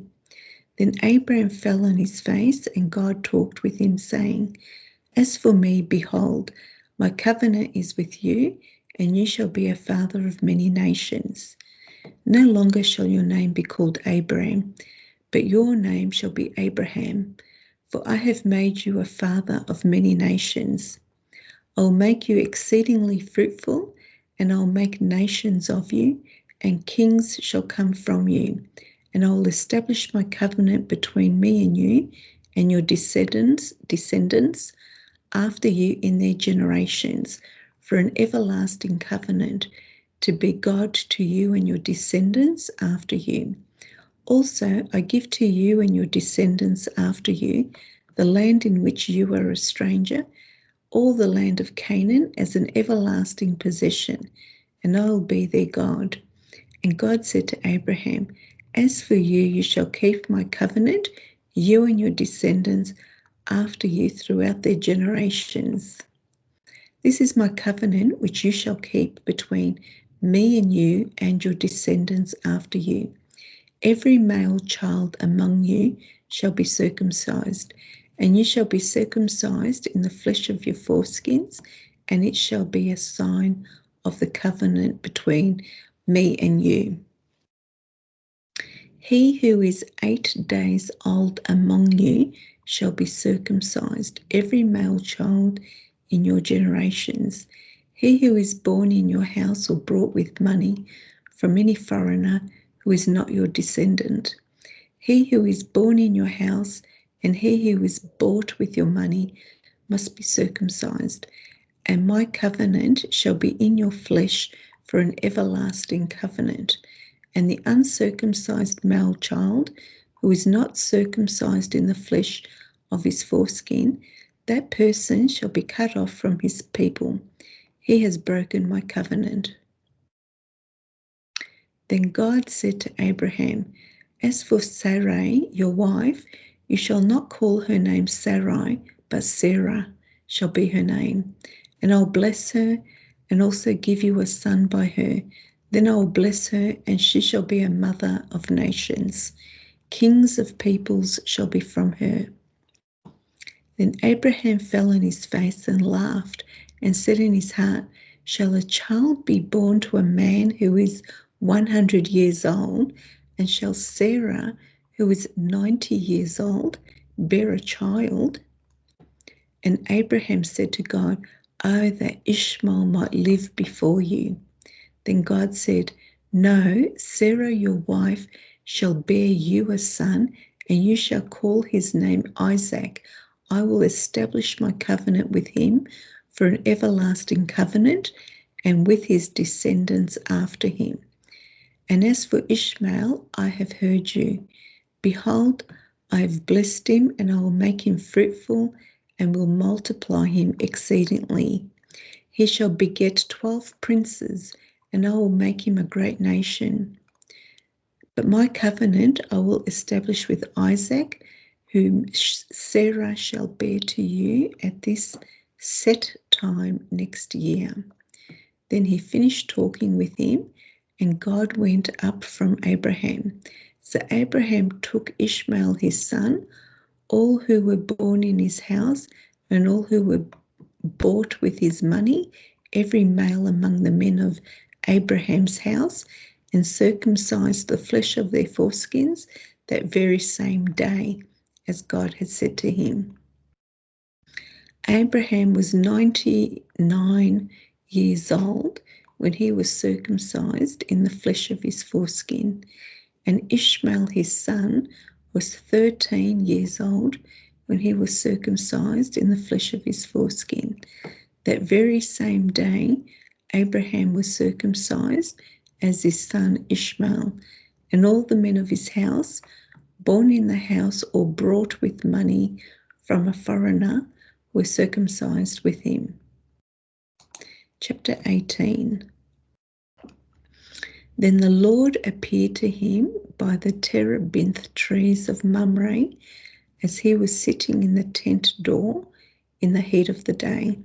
Then Abram fell on his face, and God talked with him, saying, "As for me, behold, my covenant is with you, and you shall be a father of many nations. No longer shall your name be called Abram, but your name shall be Abraham, for I have made you a father of many nations. I'll make you exceedingly fruitful, and I'll make nations of you, and kings shall come from you. And I will establish my covenant between me and you and your descendants after you in their generations, for an everlasting covenant, to be God to you and your descendants after you. Also, I give to you and your descendants after you the land in which you are a stranger, all the land of Canaan, as an everlasting possession, and I will be their God." And God said to Abraham, "As for you, you shall keep my covenant, you and your descendants after you throughout their generations. This is my covenant which you shall keep between me and you and your descendants after you. Every male child among you shall be circumcised, and you shall be circumcised in the flesh of your foreskins, and it shall be a sign of the covenant between me and you. He who is 8 days old among you shall be circumcised, every male child in your generations. He who is born in your house or brought with money from any foreigner who is not your descendant. He who is born in your house and he who is bought with your money must be circumcised. And my covenant shall be in your flesh for an everlasting covenant. And the uncircumcised male child who is not circumcised in the flesh of his foreskin, that person shall be cut off from his people. He has broken my covenant." Then God said to Abraham, "As for Sarai, your wife, you shall not call her name Sarai, but Sarah shall be her name. And I'll bless her and also give you a son by her. Then I will bless her, and she shall be a mother of nations. Kings of peoples shall be from her. Then Abraham fell on his face and laughed, and said in his heart, shall a child be born to a man who is 100 years old? And shall Sarah, who is 90 years old, bear a child? And Abraham said to God, oh, that Ishmael might live before you. Then God said, no, Sarah your wife shall bear you a son, and you shall call his name Isaac. I will establish my covenant with him for an everlasting covenant, and with his descendants after him. And as for Ishmael, I have heard you. Behold, I have blessed him, and I will make him fruitful, and will multiply him exceedingly. He shall beget 12 princes, and I will make him a great nation. But my covenant I will establish with Isaac, whom Sarah shall bear to you at this set time next year. Then he finished talking with him, and God went up from Abraham. So Abraham took Ishmael his son, all who were born in his house, and all who were bought with his money, every male among the men of Abraham's house, and circumcised the flesh of their foreskins that very same day, as God had said to him. Abraham was 99 years old when he was circumcised in the flesh of his foreskin, and Ishmael his son was 13 years old when he was circumcised in the flesh of his foreskin. That very same day, Abraham was circumcised as his son Ishmael, and all the men of his house, born in the house or brought with money from a foreigner, were circumcised with him. Chapter 18. Then the Lord appeared to him by the terebinth trees of Mamre, as he was sitting in the tent door in the heat of the day.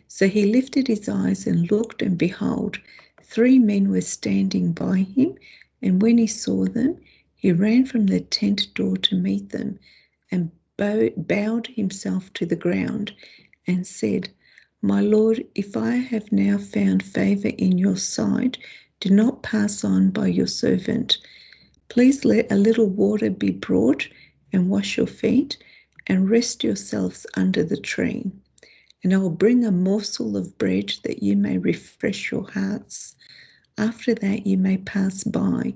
So he lifted his eyes and looked, and behold, 3 men were standing by him, and when he saw them, he ran from the tent door to meet them, and bowed himself to the ground, and said, my Lord, if I have now found favor in your sight, do not pass on by your servant. Please let a little water be brought, and wash your feet, and rest yourselves under the tree. And I will bring a morsel of bread that you may refresh your hearts. After that you may pass by.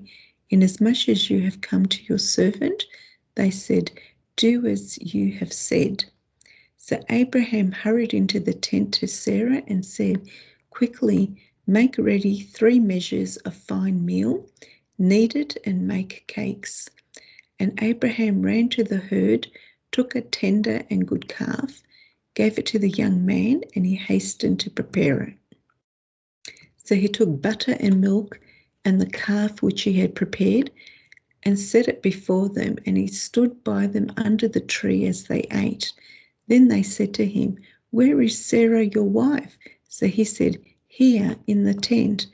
Inasmuch as you have come to your servant, they said, do as you have said. So Abraham hurried into the tent to Sarah and said, quickly make ready 3 measures of fine meal, knead it and make cakes. And Abraham ran to the herd, took a tender and good calf, gave it to the young man, and he hastened to prepare it. So he took butter and milk and the calf which he had prepared, and set it before them, and he stood by them under the tree as they ate. Then they said to him, where is Sarah your wife? So he said, here in the tent.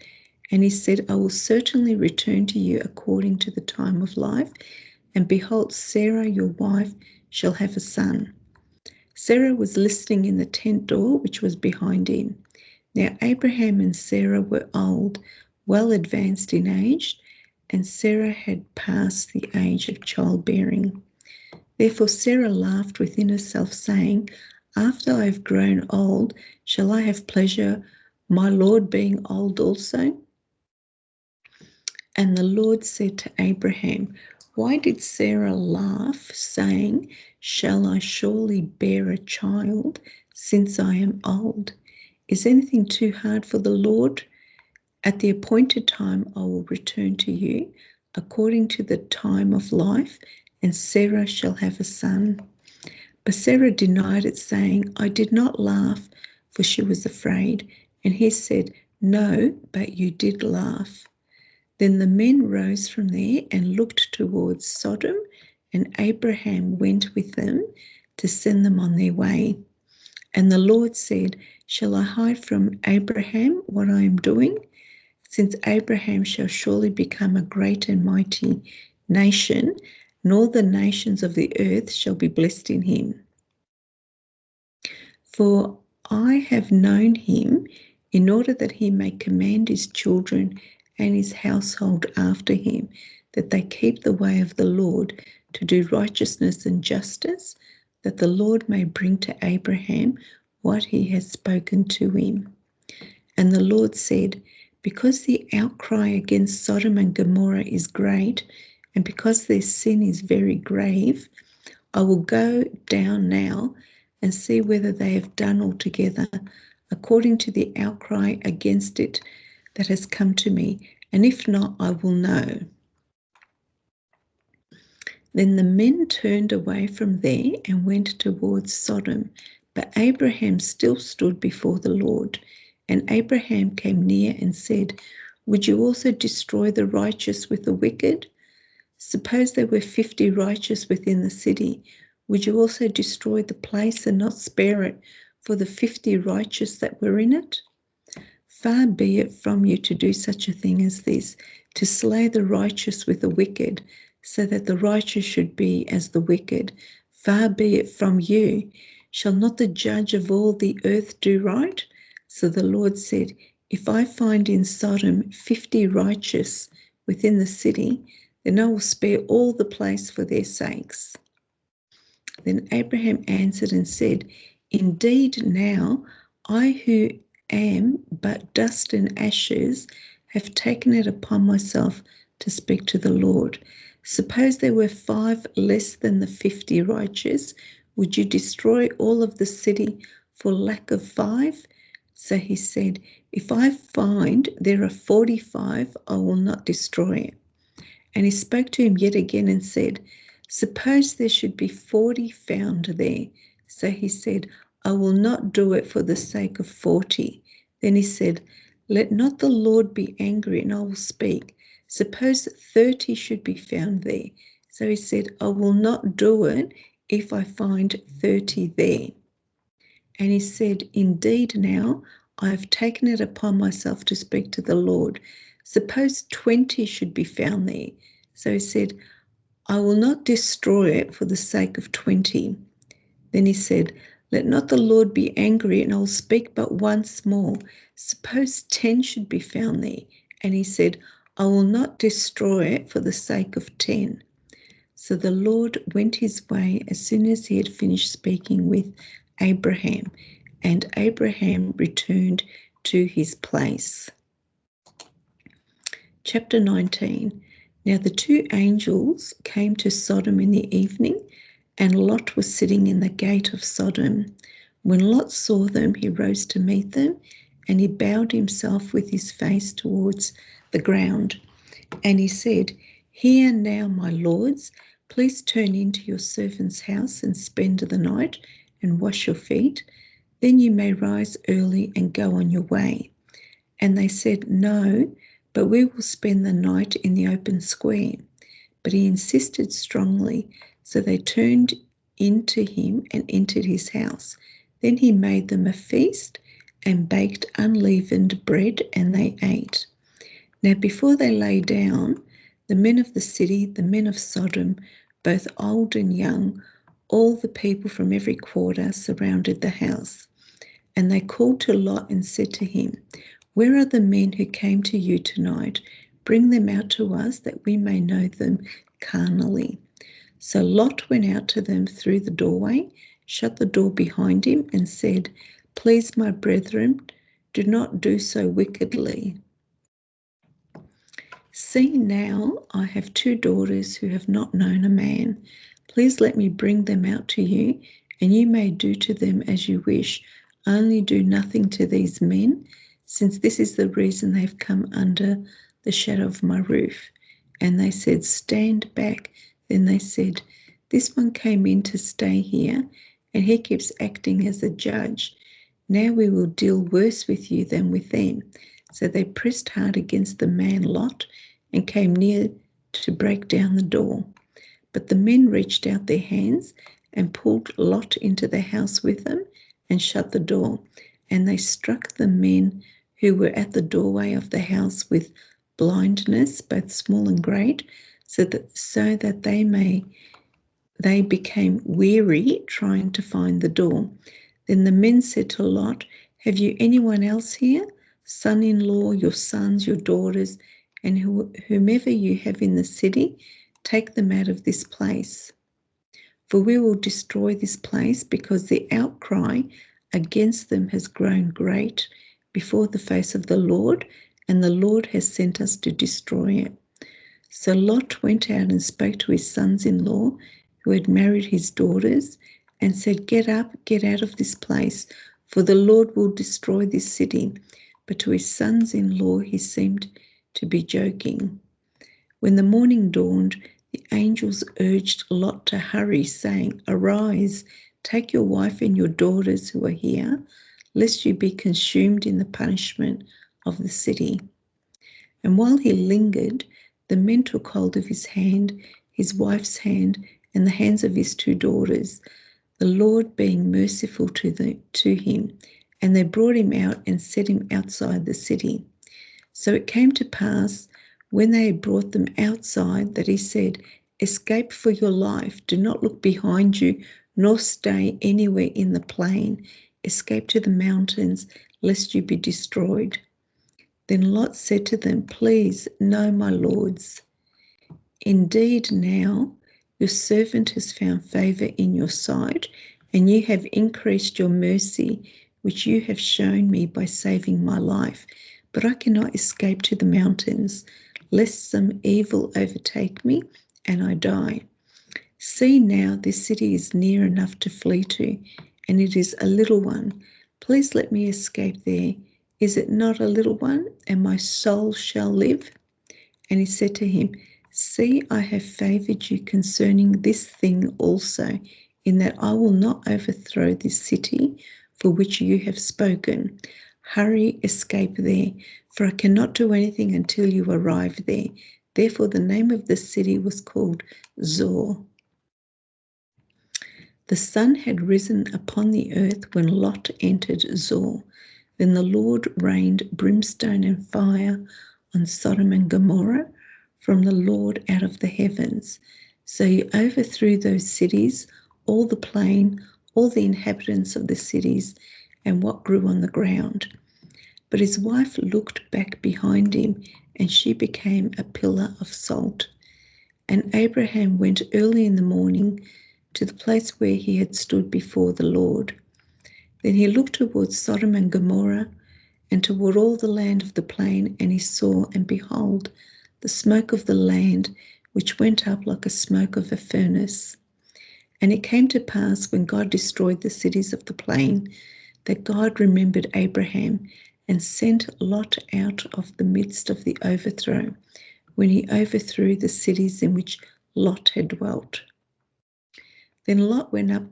And he said, I will certainly return to you according to the time of life, and behold, Sarah your wife shall have a son. Sarah was listening in the tent door which was behind him. Now Abraham and Sarah were old, well advanced in age, and Sarah had passed the age of childbearing. Therefore Sarah laughed within herself, saying, after I have grown old, shall I have pleasure, my Lord being old also? And the Lord said to Abraham, why did Sarah laugh, saying, shall I surely bear a child, since I am old? Is anything too hard for the Lord? At the appointed time I will return to you, according to the time of life, and Sarah shall have a son. But Sarah denied it, saying, I did not laugh, for she was afraid. And he said, no, but you did laugh. Then the men rose from there and looked towards Sodom, and Abraham went with them. to send them on their way. And the Lord said, shall I hide from Abraham what I am doing? Since Abraham shall surely become a great and mighty nation, and all the nations of the earth shall be blessed in him. For I have known him in order that he may command his children and his household after him, that they keep the way of the Lord to do righteousness and justice, that the Lord may bring to Abraham what he has spoken to him. And the Lord said, because the outcry against Sodom and Gomorrah is great, and because their sin is very grave, I will go down now and see whether they have done altogether according to the outcry against it that has come to me, and if not, I will know. Then the men turned away from there and went towards Sodom, but Abraham still stood before the Lord. And Abraham came near and said, would you also destroy the righteous with the wicked? Suppose there were 50 righteous within the city. Would you also destroy the place and not spare it for the 50 righteous that were in it? Far be it from you to do such a thing as this, to slay the righteous with the wicked, so that the righteous should be as the wicked. Far be it from you. Shall not the judge of all the earth do right? So the Lord said, if I find in Sodom 50 righteous within the city, then I will spare all the place for their sakes. Then Abraham answered and said, indeed now I who am but dust and ashes have taken it upon myself to speak to the Lord. Suppose there were 5 less than the 50 righteous, would you destroy all of the city for lack of 5? So he said, if I find there are 45, I will not destroy it. And he spoke to him yet again and said, suppose there should be 40 found there. So he said, I will not do it for the sake of 40. Then he said, let not the Lord be angry, and I will speak. Suppose 30 should be found there. So he said, I will not do it if I find 30 there. And he said, indeed now I have taken it upon myself to speak to the Lord. Suppose 20 should be found there. So he said, I will not destroy it for the sake of 20. Then he said, let not the Lord be angry, and I will speak but once more. Suppose 10 should be found there. And he said, I will not destroy it for the sake of 10. So the Lord went his way as soon as he had finished speaking with Abraham, and Abraham returned to his place. Chapter 19. Now the 2 angels came to Sodom in the evening, and Lot was sitting in the gate of Sodom. When Lot saw them, he rose to meet them, and he bowed himself with his face towards the ground. And he said, hear now, my lords, please turn into your servant's house and spend the night and wash your feet. Then you may rise early and go on your way. And they said, no, but we will spend the night in the open square. But he insisted strongly, so they turned into him and entered his house. Then he made them a feast and baked unleavened bread, and they ate. Now before they lay down, the men of the city, the men of Sodom, both old and young, all the people from every quarter surrounded the house. And they called to Lot and said to him, where are the men who came to you tonight? Bring them out to us, that we may know them carnally. So Lot went out to them through the doorway, shut the door behind him, and said, please, my brethren, do not do so wickedly. See now, I have 2 daughters who have not known a man. Please let me bring them out to you, and you may do to them as you wish. Only do nothing to these men, since this is the reason they have come under the shadow of my roof. And they said, stand back. Then they said, this one came in to stay here, and he keeps acting as a judge. Now we will deal worse with you than with them. So they pressed hard against the man Lot and came near to break down the door. But the men reached out their hands and pulled Lot into the house with them and shut the door. And they struck the men who were at the doorway of the house with blindness, both small and great, so that they became weary trying to find the door. Then the men said to Lot, "Have you anyone else here? Son-in-law, your sons, your daughters, and whomever you have in the city, take them out of this place. For we will destroy this place, because the outcry against them has grown great before the face of the Lord, and the Lord has sent us to destroy it." So Lot went out and spoke to his sons-in-law who had married his daughters and said, "Get up, get out of this place, for the Lord will destroy this city." But to his sons-in-law he seemed to be joking. When the morning dawned, the angels urged Lot to hurry, saying, "Arise, take your wife and your daughters who are here, lest you be consumed in the punishment of the city." And while he lingered, the men took hold of his hand, his wife's hand, and the hands of his two daughters, the Lord being merciful to him. And they brought him out and set him outside the city. So it came to pass, when they had brought them outside, that he said, "Escape for your life. Do not look behind you, nor stay anywhere in the plain. Escape to the mountains, lest you be destroyed." Then Lot said to them, "Please, no, my lords. Indeed, now your servant has found favor in your sight, and you have increased your mercy, which you have shown me by saving my life. But I cannot escape to the mountains, lest some evil overtake me and I die. See now, this city is near enough to flee to, and it is a little one. Please let me escape there. Is it not a little one, and my soul shall live?" And he said to him, "See, I have favored you concerning this thing also, in that I will not overthrow this city for which you have spoken. Hurry, escape there, for I cannot do anything until you arrive there." Therefore the name of the city was called Zor. The sun had risen upon the earth when Lot entered Zor. Then the Lord rained brimstone and fire on Sodom and Gomorrah from the Lord out of the heavens. So he overthrew those cities, all the plain, all the inhabitants of the cities, and what grew on the ground. But his wife looked back behind him, and she became a pillar of salt. And Abraham went early in the morning to the place where he had stood before the Lord. Then he looked towards Sodom and Gomorrah and toward all the land of the plain, and he saw, and behold, the smoke of the land, which went up like a smoke of a furnace. And it came to pass, when God destroyed the cities of the plain, that God remembered Abraham and sent Lot out of the midst of the overthrow, when he overthrew the cities in which Lot had dwelt. Then Lot went up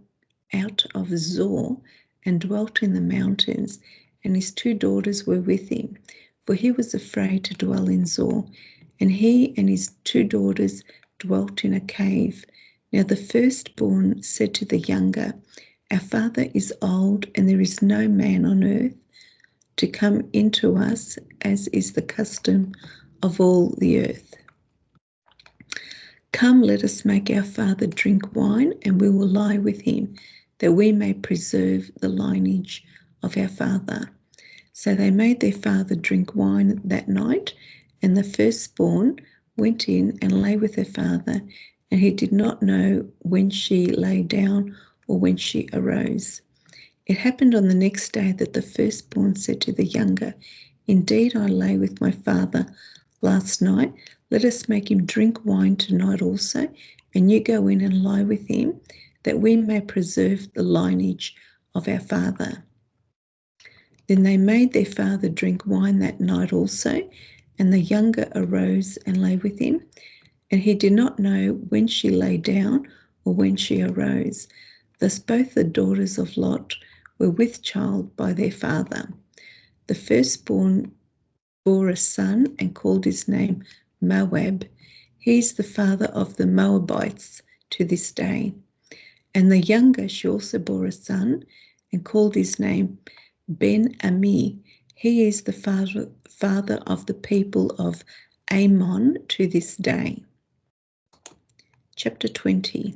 out of Zor and dwelt in the mountains, and his two daughters were with him, for he was afraid to dwell in Zor. And he and his two daughters dwelt in a cave. Now the firstborn said to the younger, "Our father is old, and there is no man on earth to come into us, as is the custom of all the earth. Come, let us make our father drink wine, and we will lie with him, that we may preserve the lineage of our father." So they made their father drink wine that night, and the firstborn went in and lay with her father, and he did not know when she lay down or when she arose. It happened on the next day that the firstborn said to the younger, "Indeed, I lay with my father last night. Let us make him drink wine tonight also, and you go in and lie with him, that we may preserve the lineage of our father." Then they made their father drink wine that night also, and the younger arose and lay with him, and he did not know when she lay down or when she arose. Thus both the daughters of Lot were with child by their father. The firstborn bore a son and called his name Moab. He is the father of the Moabites to this day. And the younger, she also bore a son and called his name Ben-Ami. He is the father of the people of Ammon to this day. Chapter 20.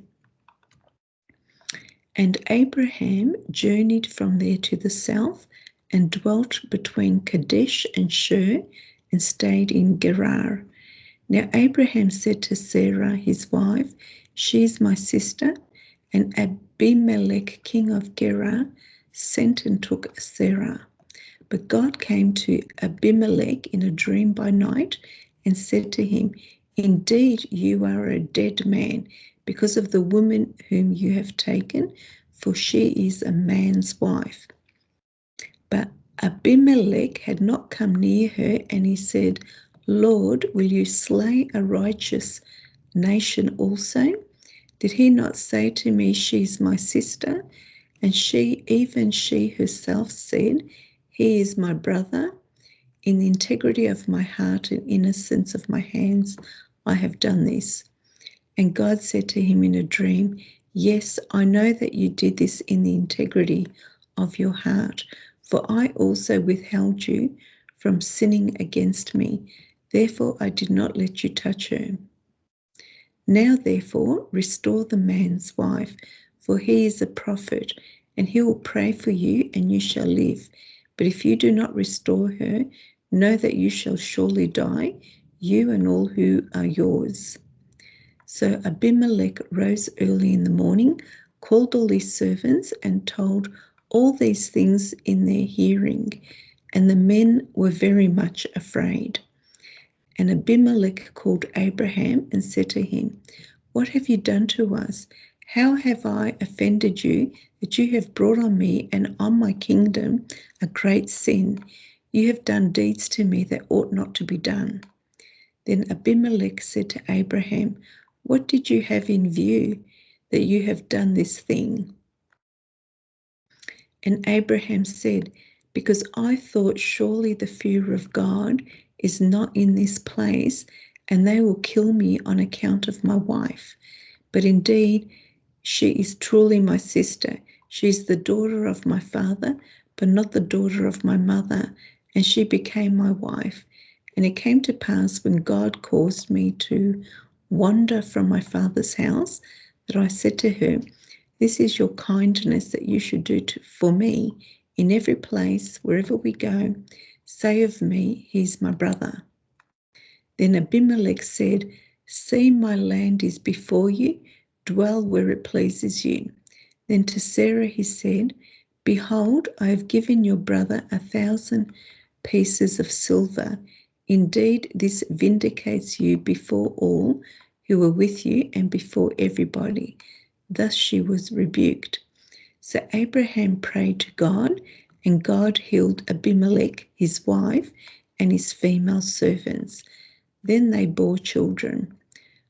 And Abraham journeyed from there to the south and dwelt between Kadesh and Shur and stayed in Gerar. Now Abraham said to Sarah, his wife, "She is my sister." And Abimelech, king of Gerar, sent and took Sarah. But God came to Abimelech in a dream by night and said to him, "Indeed, you are a dead man because of the woman whom you have taken, for she is a man's wife." But Abimelech had not come near her, and he said, "Lord, will you slay a righteous nation also? Did he not say to me, 'She is my sister'?" And even she herself said, "He is my brother. In the integrity of my heart and innocence of my hands, I have done this." And God said to him in a dream, "Yes, I know that you did this in the integrity of your heart, for I also withheld you from sinning against me. Therefore, I did not let you touch her. Now, therefore, restore the man's wife, for he is a prophet, and he will pray for you, and you shall live. But if you do not restore her, know that you shall surely die, you and all who are yours." So Abimelech rose early in the morning, called all his servants, and told all these things in their hearing, and the men were very much afraid. And Abimelech called Abraham and said to him, "What have you done to us? How have I offended you that you have brought on me and on my kingdom a great sin? You have done deeds to me that ought not to be done." Then Abimelech said to Abraham, "What did you have in view that you have done this thing?" And Abraham said, "Because I thought, surely the fear of God is not in this place, and they will kill me on account of my wife. But indeed, she is truly my sister. She is the daughter of my father, but not the daughter of my mother, and she became my wife. And it came to pass when God caused me to wander from my father's house, that I said to her, 'This is your kindness that you should do for me. In every place, wherever we go, say of me, he is my brother.' Then Abimelech said, 'See, my land is before you. Dwell where it pleases you.' Then to Sarah he said, 'Behold, I have given your brother 1,000 pieces of silver. Indeed, this vindicates you before all who were with you and before everybody.' Thus she was rebuked. So Abraham prayed to God, and God healed Abimelech, his wife, and his female servants. Then they bore children.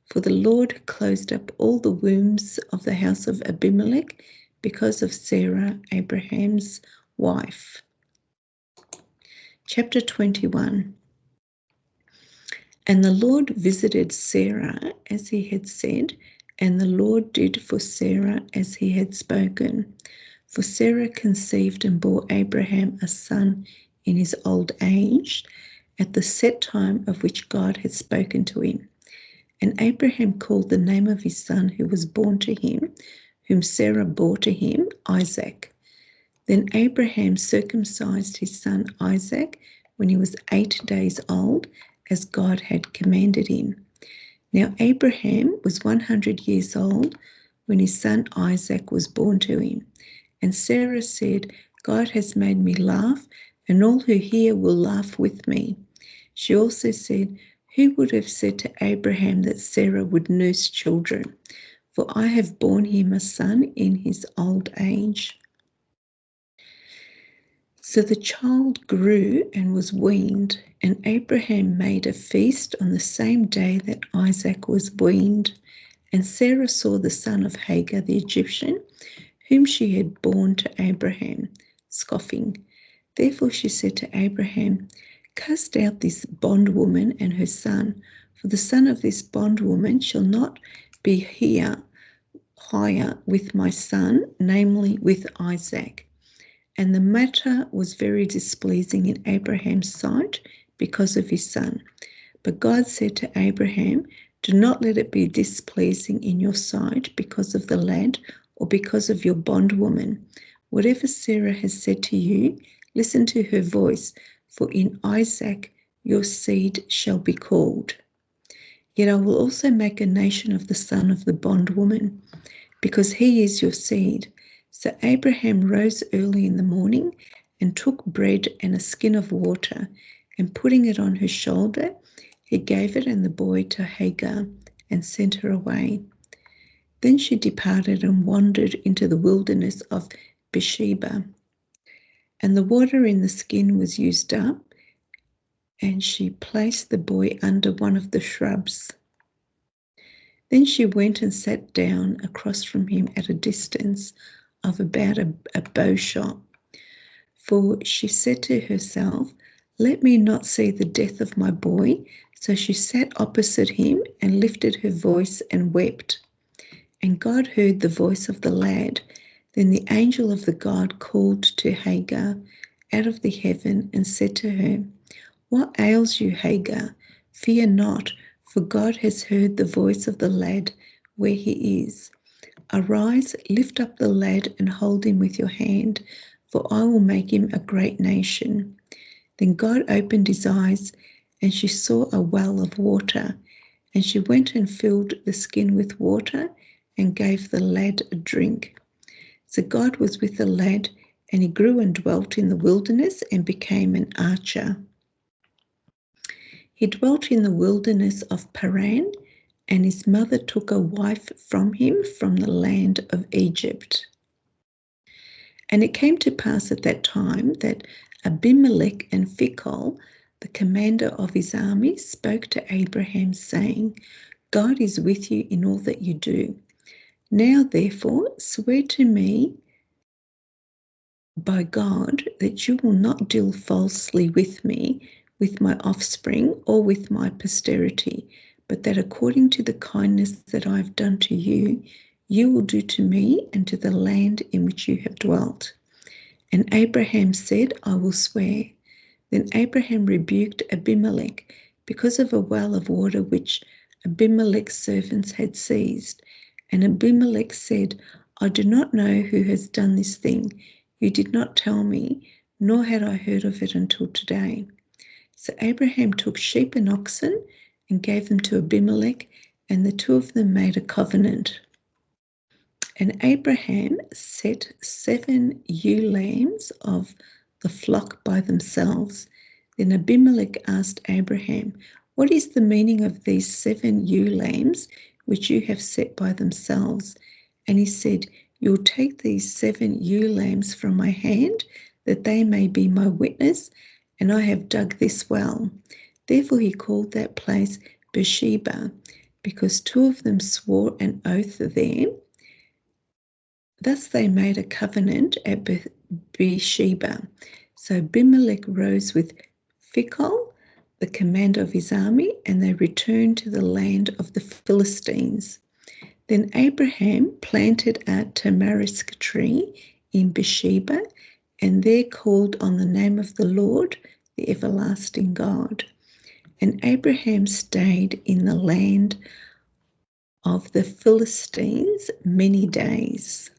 For the Lord closed up all the wombs of the house of Abimelech because of Sarah, Abraham's wife. Chapter 21. And the Lord visited Sarah as he had said, and the Lord did for Sarah as he had spoken. For Sarah conceived and bore Abraham a son in his old age, at the set time of which God had spoken to him. And Abraham called the name of his son who was born to him, whom Sarah bore to him, Isaac. Then Abraham circumcised his son Isaac when he was 8 days old, as God had commanded him. Now Abraham was 100 years old when his son Isaac was born to him. And Sarah said, "God has made me laugh, and all who hear will laugh with me." She also said, "Who would have said to Abraham that Sarah would nurse children? For I have borne him a son in his old age." So the child grew and was weaned, and Abraham made a feast on the same day that Isaac was weaned. And Sarah saw the son of Hagar the Egyptian, whom she had borne to Abraham, scoffing. Therefore she said to Abraham, "Cast out this bondwoman and her son, for the son of this bondwoman shall not be here higher with my son, namely with Isaac. And the matter was very displeasing in Abraham's sight because of his son. But God said to Abraham, do not let it be displeasing in your sight because of the lad or because of your bondwoman. Whatever Sarah has said to you, listen to her voice, for in Isaac your seed shall be called. Yet I will also make a nation of the son of the bondwoman, because he is your seed. So Abraham rose early in the morning and took bread and a skin of water, and putting it on her shoulder, he gave it and the boy to Hagar and sent her away. Then she departed and wandered into the wilderness of Beersheba. And the water in the skin was used up, and she placed the boy under one of the shrubs. Then she went and sat down across from him at a distance of about a bow shot. For she said to herself, let me not see the death of my boy. So she sat opposite him and lifted her voice and wept. And God heard the voice of the lad. Then the angel of the God called to Hagar out of the heaven and said to her, what ails you, Hagar? Fear not, for God has heard the voice of the lad where he is. Arise, lift up the lad and hold him with your hand, for I will make him a great nation. Then God opened his eyes, and she saw a well of water, and she went and filled the skin with water and gave the lad a drink. So God was with the lad, and he grew and dwelt in the wilderness and became an archer. He dwelt in the wilderness of Paran, and his mother took a wife from him from the land of Egypt. And it came to pass at that time that Abimelech and Phicol, the commander of his army, spoke to Abraham, saying, God is with you in all that you do. Now, therefore, swear to me by God that you will not deal falsely with me, with my offspring, or with my posterity, but that according to the kindness that I have done to you, you will do to me and to the land in which you have dwelt. And Abraham said, I will swear. Then Abraham rebuked Abimelech because of a well of water which Abimelech's servants had seized. And Abimelech said, I do not know who has done this thing. You did not tell me, nor had I heard of it until today. So Abraham took sheep and oxen and gave them to Abimelech, and the two of them made a covenant. And Abraham set 7 ewe lambs of the flock by themselves. Then Abimelech asked Abraham, what is the meaning of these 7 ewe lambs which you have set by themselves? And he said, you will take these 7 ewe lambs from my hand, that they may be my witness, and I have dug this well. Therefore he called that place Beersheba, because 2 of them swore an oath there. Thus they made a covenant at Beersheba. So Abimelech rose with Phicol, the commander of his army, and they returned to the land of the Philistines. Then Abraham planted a tamarisk tree in Beersheba, and there called on the name of the Lord, the everlasting God. And Abraham stayed in the land of the Philistines many days.